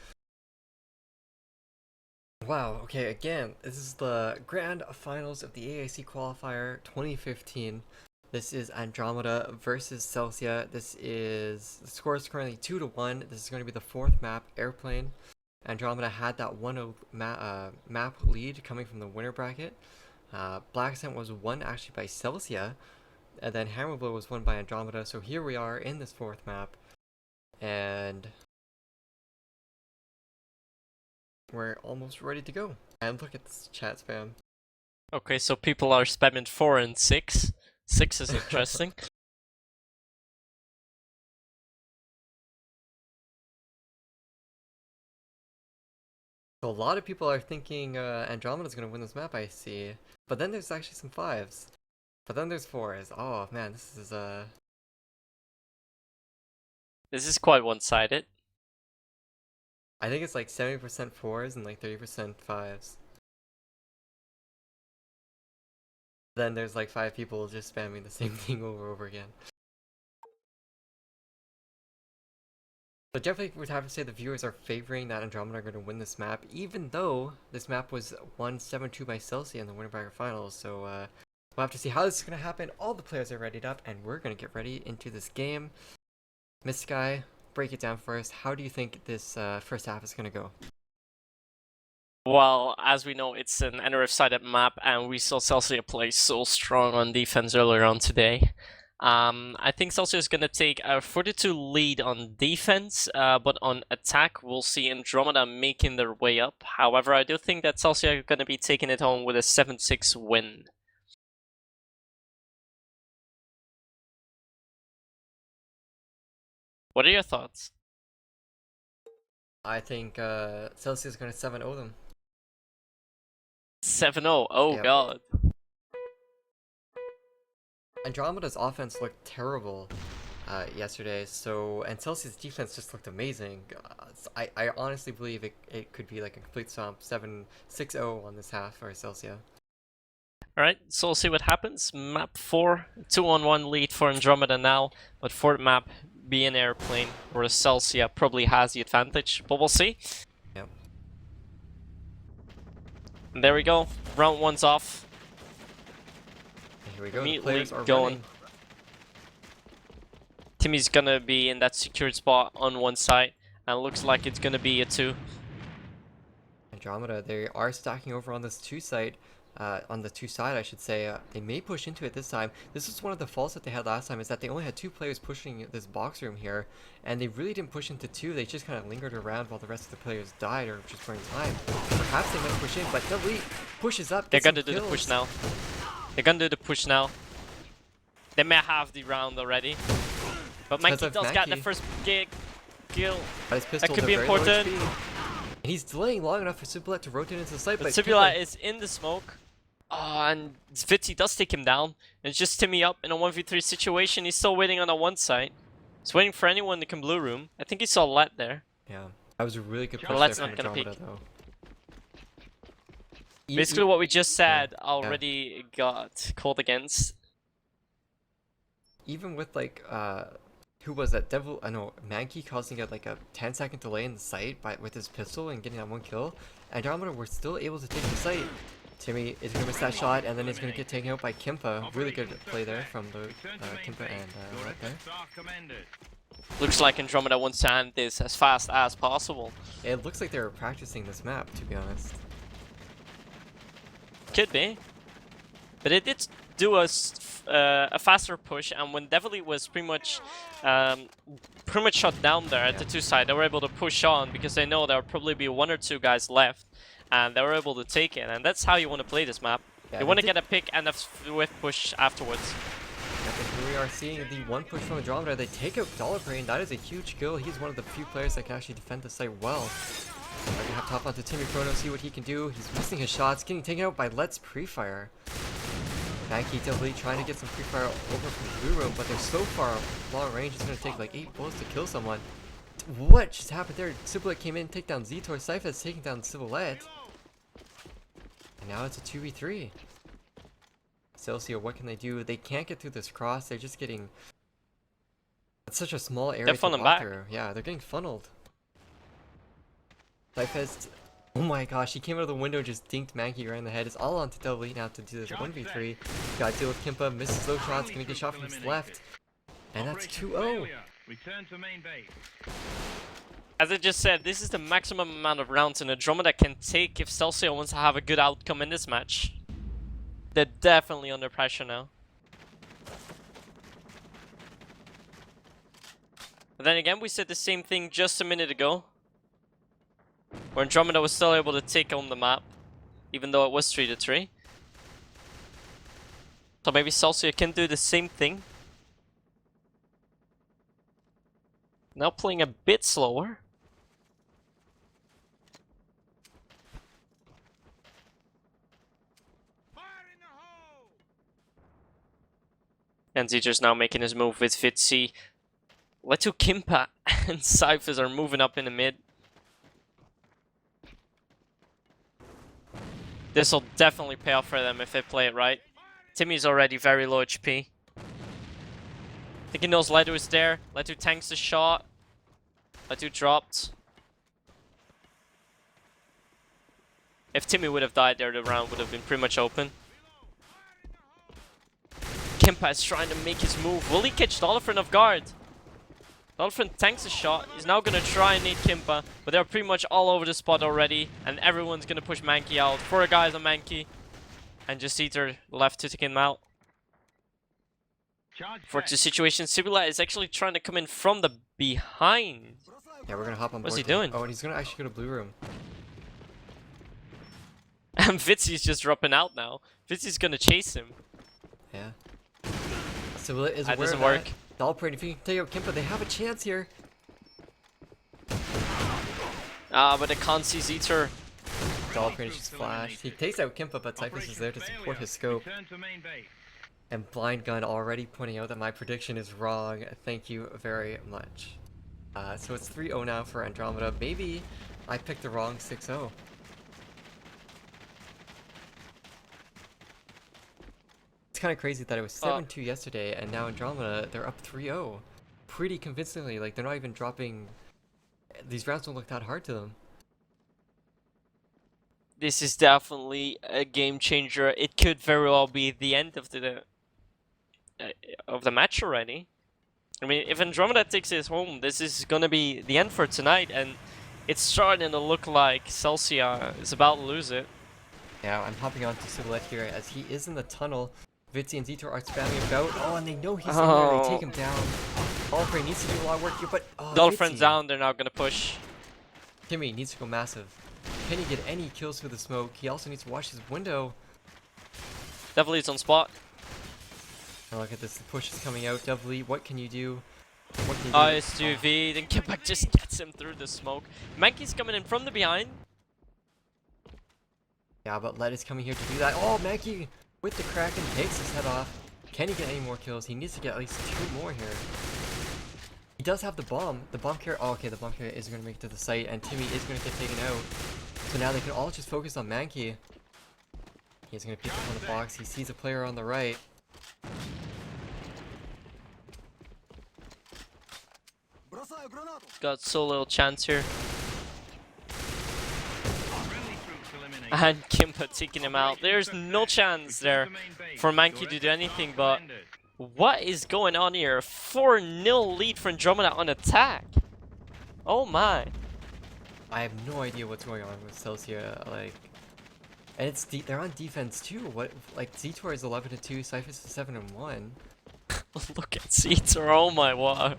Wow, okay, again, this is the grand finals of the AIC Qualifier 2015. This is Andromeda versus Celsia. The score is currently 2-1. This is going to be the fourth map, Airplane. Andromeda had that 1-0 map lead coming from the winner bracket. Black Ascent was won actually by Celsia, and then Hammer Blow was won by Andromeda. So here we are in this fourth map, and we're almost ready to go. And look at this chat spam. Okay, so people are spamming 4 and 6. 6 is interesting. So a lot of people are thinking Andromeda's gonna win this map, I see. But then there's actually some 5s. But then there's 4s. Oh man, this is This is quite one-sided. I think it's like 70% 4s and like 30% 5s. Then there's like 5 people just spamming the same thing over and over again. So definitely would have to say the viewers are favoring that Andromeda are going to win this map, even though this map was won 7-2 by Celsia in the winner bracket finals. So we'll have to see how this is going to happen. All the players are readied up, and we're going to get ready into this game. Miss Sky, break it down for us. How do you think this first half is going to go? Well, as we know, it's an NRF-sided map, and we saw Celsia play so strong on defense earlier on today. I think Celsia is going to take a 42 lead on defense, but on attack, we'll see Andromeda making their way up. However, I do think that Celsia are going to be taking it home with a 7-6 win. What are your thoughts? I think Celsia is going to 7-0 them. 7-0, oh Yep. god. Andromeda's offense looked terrible yesterday, and Celsia's defense just looked amazing. I honestly believe it could be like a complete stomp, 6-0 on this half for Celsia. Alright, so we'll see what happens. Map 4, 2-on-1 lead for Andromeda now, but fourth map being Airplane, where Celsia probably has the advantage, but we'll see. Yep. And there we go, round 1's off. Here we go. The Immediately players are going. running. Timmy's gonna be in that secured spot on one side, and it looks like it's gonna be a 2. Andromeda, they are stacking over on this 2 side. On the 2 side, I should say. They may push into it this time. This is one of the faults that they had last time, is that they only had 2 players pushing this box room here, and they really didn't push into 2. They just kind of lingered around while the rest of the players died or just weren't in time. Perhaps they might push in, but Delete pushes up. They're gets some gonna do the push kills. now. They're gonna do the push now. They may have the round already, but Mikey does get the first kill. But his pistols could are be very low important. HP. And he's delaying long enough for Cibulet to rotate into the site, But but Cibula is in the smoke. Oh, and Vitzi does take him down. And it's just Timmy up in a 1v3 situation. He's still waiting on the one side. He's waiting for anyone to come blue room. I think he saw Let there. yeah, that was a really good push But there Let's from not gonna Andromeda, peek. though. Basically what we just said already got called against. Even with like who was that? Devil? I know Mankey causing like a 10-second delay in the site with his pistol and getting that 1 kill. Andromeda were still able to take the site. Timmy is gonna miss that shot, and then he's gonna get taken out by Kimpa. Really good play there from the Kimpa and right there. Looks like Andromeda wants to end this as fast as possible. It looks like they were practicing this map, to be honest. Could be. But it did do a faster push, and when Devilly was pretty much shut down there at the 2 side, they were able to push on because they know there will probably be 1 or 2 guys left, and they were able to take it. And that's how you want to play this map. Yeah, you want to get a pick and a swift push afterwards. Here we are seeing the 1 push from Andromeda. They take out Dollar Brain. That is a huge kill. He's one of the few players that can actually defend the site well. We're gonna have to hop onto Timmy Chrono, see what he can do. He's missing his shots, getting taken out by Let's Pre-Fire. Mankey Delete trying to get some Pre-Fire over from Blue Room, but they're so far long range, it's gonna take like 8 bullets to kill someone. What just happened there? Cibulet came in, take down Zetor. Cypher taking down Cibulet. And now it's a 2v3. Celsia, what can they do? They can't get through this cross. They're just getting It's such a small area They're to funneling walk back. through. Yeah, they're getting funneled. Cyphist. Oh my gosh, he came out of the window and just dinked Mankey right in the head. It's all on to Double E now to do this 1v3. Gotta deal with Kimpa, misses those shots, gonna get shot from his left. And that's 2-0. Return to main base. As I just said, this is the maximum amount of rounds an Andromeda can take if Celsia wants to have a good outcome in this match. They're definitely under pressure now. But then again, we said the same thing just a minute ago, where Andromeda was still able to take on the map, even though it was 3-3. So maybe Celsia can do the same thing. Now playing a bit slower. Fire in the hole! And Zeter's now making his move with Fitzy. Letu Kimpa and Cyphers are moving up in the mid. This will definitely pay off for them if they play it right. Timmy's already very low HP. I think he knows Letu is there. Letu tanks the shot. Letu dropped. If Timmy would have died there, the round would have been pretty much open. Kimpa is trying to make his move. Will he catch Dolphin off guard? Dolphin tanks a shot. He's now going to try and nade Kimpa, but they're pretty much all over the spot already, and everyone's going to push Mankey out. 4 guys on Mankey, and just Zeter left to take him out. For the situation, Sibula is actually trying to come in from the behind. Yeah, we're gonna hop on board. What's he here. doing? Oh, and he's gonna actually go to blue room. And Fitzy's just dropping out now. Fitzy's going to chase him. Yeah. Sibula is That aware doesn't of work. Dollprin, if you can take out Kimpa, they have a chance here. But I can't see Zeter. Dollprin is just flashed. He takes out Kimpa, but Cyphus is there to support his scope. Return to main base. And Blind Gun already pointing out that my prediction is wrong. Thank you very much. So it's 3-0 now for Andromeda. Maybe I picked the wrong 6-0. It's kind of crazy that it was 7-2 yesterday, and now Andromeda, they're up 3-0. Pretty convincingly, like they're not even dropping... These rounds don't look that hard to them. This is definitely a game changer. It could very well be the end of the match already. I mean, if Andromeda takes this home, this is gonna be the end for tonight, and it's starting to look like Celsia is about to lose it. Yeah, I'm hopping on to Silhouette here as he is in the tunnel. Vitzi and Zetor are spamming about. Oh, and they know he's in there. They take him down. Dolphin needs to do a lot of work here, but Dolphin's Vitzi. down. They're now gonna push. Timmy needs to go massive. Can he get any kills through the smoke? He also needs to watch his window. Definitely it's on spot. Oh, look at this. The push is coming out. Doubly, what can you do? What can you do? It's 2v. Then Kimpak just gets him through the smoke. Mankey's coming in from the behind. Yeah, but Led is coming here to do that. Oh, Mankey with the Kraken takes his head off. Can he get any more kills? He needs to get at least 2 more here. He does have the bomb. The bomb carrier. Oh, okay, the bomb carrier is going to make it to the site, and Timmy is going to get taken out. So now they can all just focus on Mankey. He's going to pick up on the box. He sees a player on the right. Got so little chance here. Friendly troops eliminated. And Kimpa taking him out. There's no chance there for Mankey to do anything, but what is going on here? 4-0 lead for Andromeda on attack. Oh my. I have no idea what's going on with Celsia, like, and it's they're on defense too. What, like, Zetor is 11-2, Cyphus is 7-1. Look at Zeter. Oh my word.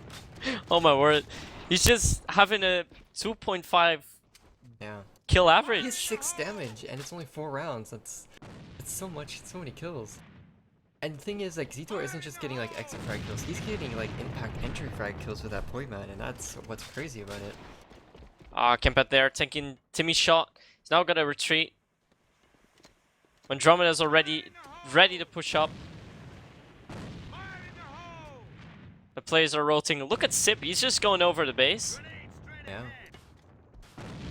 Oh my word. He's just having a 2.5 Yeah. kill He average. has 6 damage, and it's only 4 rounds. That's so much, so many kills. And the thing is, like, Zetor isn't just getting like exit frag kills. He's getting like impact entry frag kills with that point man, and that's what's crazy about it. Kimpa there taking Timmy's shot. He's now gonna retreat. Andromeda's already ready to push up. The players are rotating. Look at Sip. He's just going over the base. Yeah.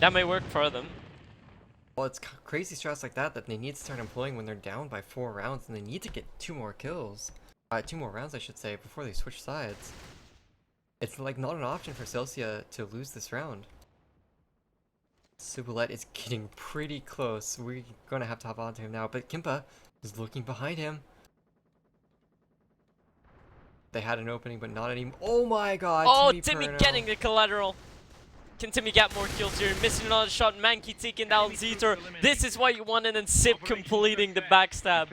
That may work for them. Well, it's crazy strats like that they need to start employing when they're down by 4 rounds, and they need to get 2 more kills. 2 more rounds, I should say, before they switch sides. It's like not an option for Celsia to lose this round. Ciboulette is getting pretty close. We're gonna have to hop onto him now, but Kimpa is looking behind him. They had an opening, but not anymore. Oh my god! Oh, Timmy Timmy getting the collateral. Can Timmy get more kills here? Missing another shot. Mankey taking down Zetor. This is what you wanted, and Sip completing the backstab.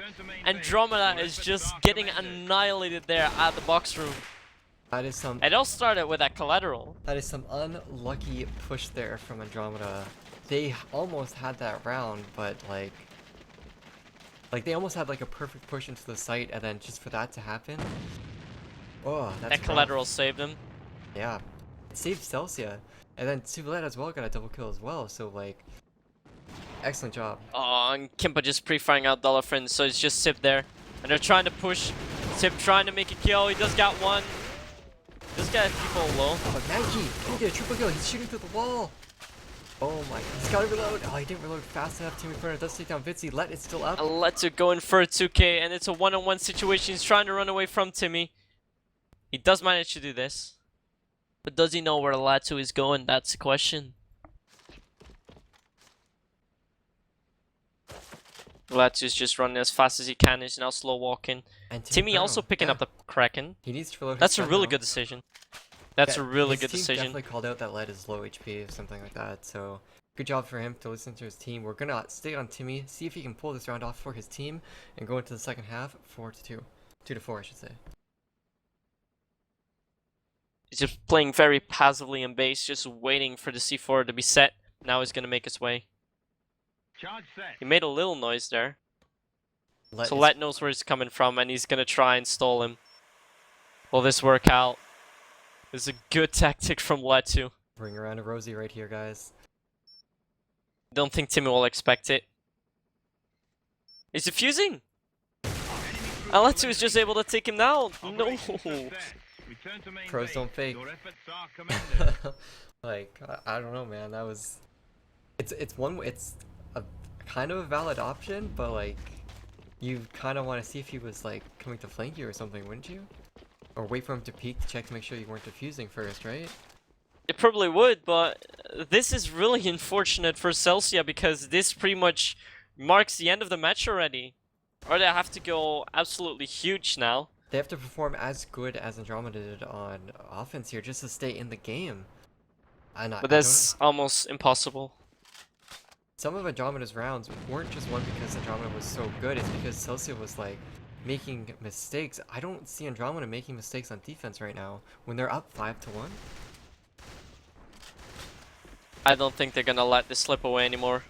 Andromeda is just getting annihilated there at the box room. That is some. It all started with that collateral. That is some unlucky push there from Andromeda. They almost had that round, but like they almost had like a perfect push into the site, and then just for that to happen. Oh, that's That collateral saved him. Yeah, it saved Celsia, and then Ciboulette as well got a double kill as well. So like, excellent job. Oh, and Kimpa just pre-firing out Dollar Friend, so it's just Sip there. And they're trying to push. Sip trying to make a kill. He does got one. This guy has people low. But Mankey can get a triple kill. He's shooting through the wall. Oh my, he's got to reload. Oh, he didn't reload fast enough. Timmy Ferner does take down Vitzy. Let is still up. Letu going for a 2k, and it's a one-on-one situation. He's trying to run away from Timmy. He does manage to do this. But does he know where Letu is going? That's the question. Letu's just running as fast as he can. He's now slow walking. And Timmy also picking up the Kraken. He needs to reload. That's a his really gun good decision. That's a really his good team decision. Definitely called out that Led is low HP or something like that. So good job for him to listen to his team. We're gonna stay on Timmy, see if he can pull this round off for his team, and go into the second half 4-2, 2-4, I should say. He's just playing very passively in base, just waiting for the C4 to be set. Now he's gonna make his way. Charge set. He made a little noise there. So is- Let knows where he's coming from, and he's gonna try and stall him. Will this work out? This is a good tactic from Letu. Bring around a Rosie right here, guys. Don't think Timmy will expect it. Is he fusing? And Letu is just able to take him down. No. Pros don't fake. Your efforts are commended. Like I don't know, man. That was. It's a kind of a valid option, but like, you kind of want to see if he was like coming to flank you or something, wouldn't you? Or wait for him to peek to check to make sure you weren't defusing first, right? It probably would, but this is really unfortunate for Celsia because this pretty much marks the end of the match already. Or they have to go absolutely huge now. They have to perform as good as Andromeda did on offense here just to stay in the game. And But that's almost impossible. some of Andromeda's rounds weren't just won because Andromeda was so good, it's because Celsia was like making mistakes. I don't see Andromeda making mistakes on defense right now when they're up 5-1. I don't think they're gonna let this slip away anymore.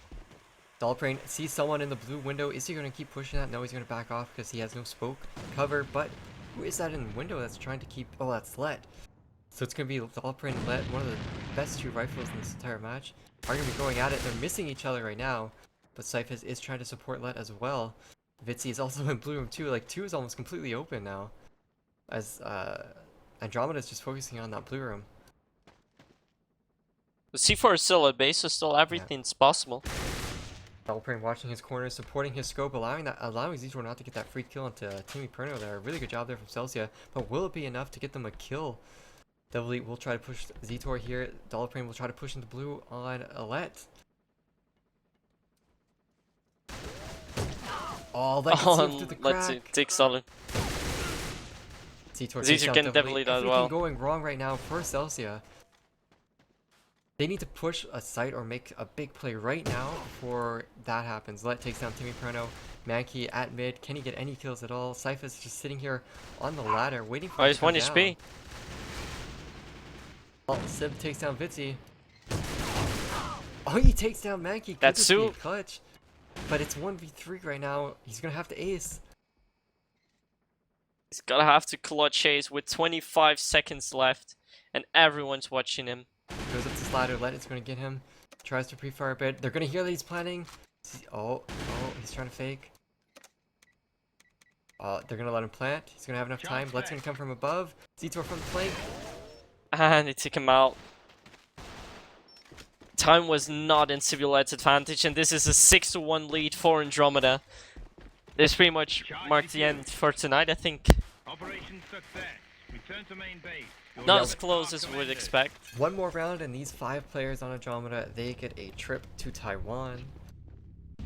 Dollbrain sees someone in the blue window. Is he going to keep pushing that? No, he's going to back off because he has no smoke cover. But who is that in the window that's trying to keep... Oh, that's Let. So it's going to be Dollbrain and Let, one of the best two rifles in this entire match. Are going to be going at it. They're missing each other right now. But Cyphus is trying to support Let as well. Vitzy is also in blue room too. Like, 2 is almost completely open now. As Andromeda is just focusing on that blue room. The C4 is still at base, so still everything's possible. Dollbrain watching his corners, supporting his scope, allowing Zetor not to get that free kill into Timmy Perno there. Really good job there from Celsia. But will it be enough to get them a kill? Devil Elite will try to push Zetor here. Dollbrain will try to push into blue on Alette. Oh, that gets through the crack. Let's take solid. Zetor can definitely do as well. Everything going wrong right now for Celsia. They need to push a site or make a big play right now before that happens. Let takes down Timmy Perno. Mankey at mid. Can he get any kills at all? Cyphus just sitting here on the ladder waiting for him he's to come 1 HP. down. Oh, Sib takes down Vitzy. Oh, he takes down Mankey. That's Good clutch. But it's 1v3 right now. He's going to have to ace. He's gonna have to clutch chase with 25 seconds left, and everyone's watching him. Goes up this ladder. Let is going to get him. Tries to pre-fire a bit. They're going to hear that he's planning. Oh, he's trying to fake. They're going to let him plant. He's going to have enough time. Let's going to come from above. Zetor from the flank. And they take him out. Time was not in Ciboulette's advantage, and this is a 6-1 lead for Andromeda. This pretty much marks the end for tonight, I think. Operation success. Return to main base. Your Not efforts as close are as we would commended. expect. One more round and these 5 players on Andromeda, they get a trip to Taiwan.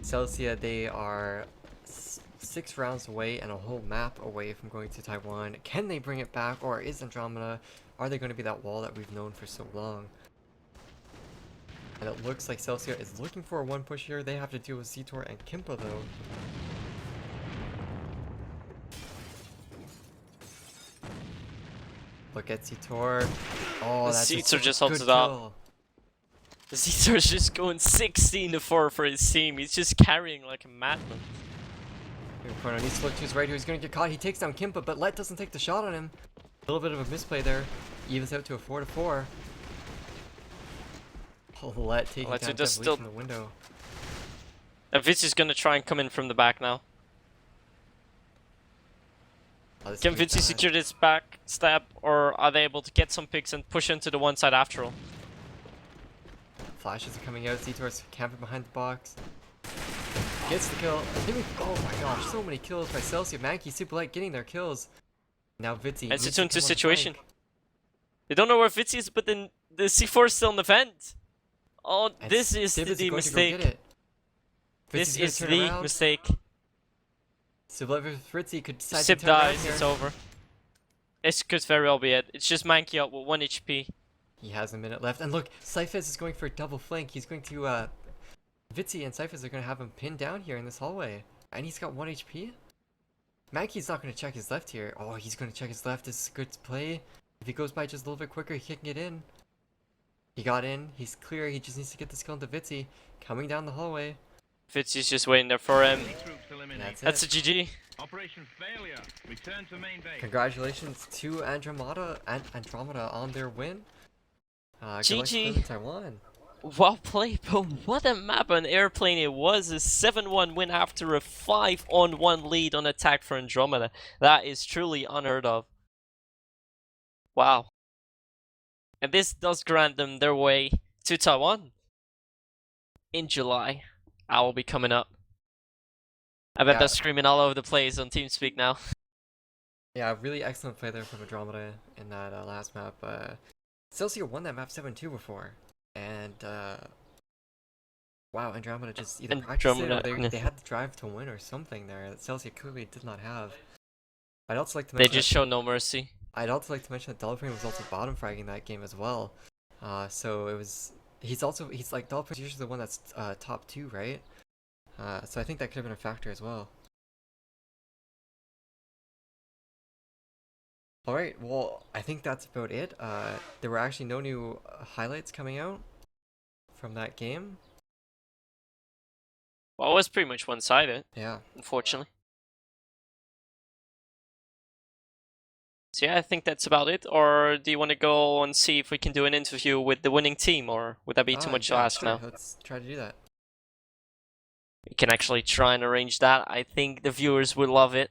Celsia, they are 6 rounds away and a whole map away from going to Taiwan. Can they bring it back, or is Andromeda, are they going to be that wall that we've known for so long? And it looks like Celsia is looking for a 1 push here. They have to deal with Zetor and Kimpa though. Look at Zetor. Oh, The that's Zetor such a just holds good it up. kill. Zetor's just going 16-4 for his team. He's just carrying like a madman. Corner needs to look to his right here. He's going to get caught. He takes down Kimpa, but Let doesn't take the shot on him. A little bit of a misplay there. Evens out to a 4-4. Let taking Let down just Devil still- from the window. And Vince is gonna try and come in from the back now. Oh, this Can could be Vinci bad. secure this back step, or are they able to get some picks and push into the one side after all? Flashes are coming out. Zetor's camping behind the box. Gets the kill. Oh my gosh, so many kills by Celsia. Mankey, Super Light getting their kills. Now Vitzi. And needs it's to into come on the situation. flank. They don't know where Vinci is, but then the C4 is still in the vent. Oh, And this is Civ the going to go mistake. get it. This Vitzi's gonna is turn the around. mistake. Super Light versus Fritzy could decide Sip to turn around dies, here. it's over. This could very well be it. It's just Mankey out with 1 HP. He has a minute left, and look, Cyphers is going for a double flank. He's going to, Vitzi and Cyphers are going to have him pinned down here in this hallway. And he's got 1 HP? Mankey's not going to check his left here. Oh, he's going to check his left. This is good to play. If he goes by just a little bit quicker, he can get in. He got in. He's clear. He just needs to get this kill into Vitzi. Coming down the hallway. Vinci's just waiting there for him. Enemy troops eliminated. That's it. That's a GG. Operation failure. Return to main base. Congratulations to Andromeda on their win. Good luck to GG. them in Taiwan. Well played, but what a map on Airplane it was. A 7-1 win after a 5-on-1 lead on attack for Andromeda. That is truly unheard of. Wow. And this does grant them their way to Taiwan in July. I will be coming up. I bet Yeah. they're screaming all over the place on TeamSpeak now. Yeah, really excellent play there from Andromeda in that last map. Celsia won that map 7-2 before. And, wow, Andromeda just either practiced it or Andromeda, they had the drive to win or something there that Celsia clearly did not have. I'd also like to They mention just show no mercy. I'd also like to mention that Dolphin was also bottom fragging that game as well. So it was he's like Dolphin's usually the one that's top 2, right? So I think that could have been a factor as well. Alright, well, I think that's about it. There were actually no new highlights coming out from that game. Well, it was pretty much one-sided, Yeah. unfortunately. So yeah, I think that's about it. Or do you want to go and see if we can do an interview with the winning team, or would that be too much to Yeah, ask sure, now? let's try to do that. We can actually try and arrange that. I think the viewers would love it.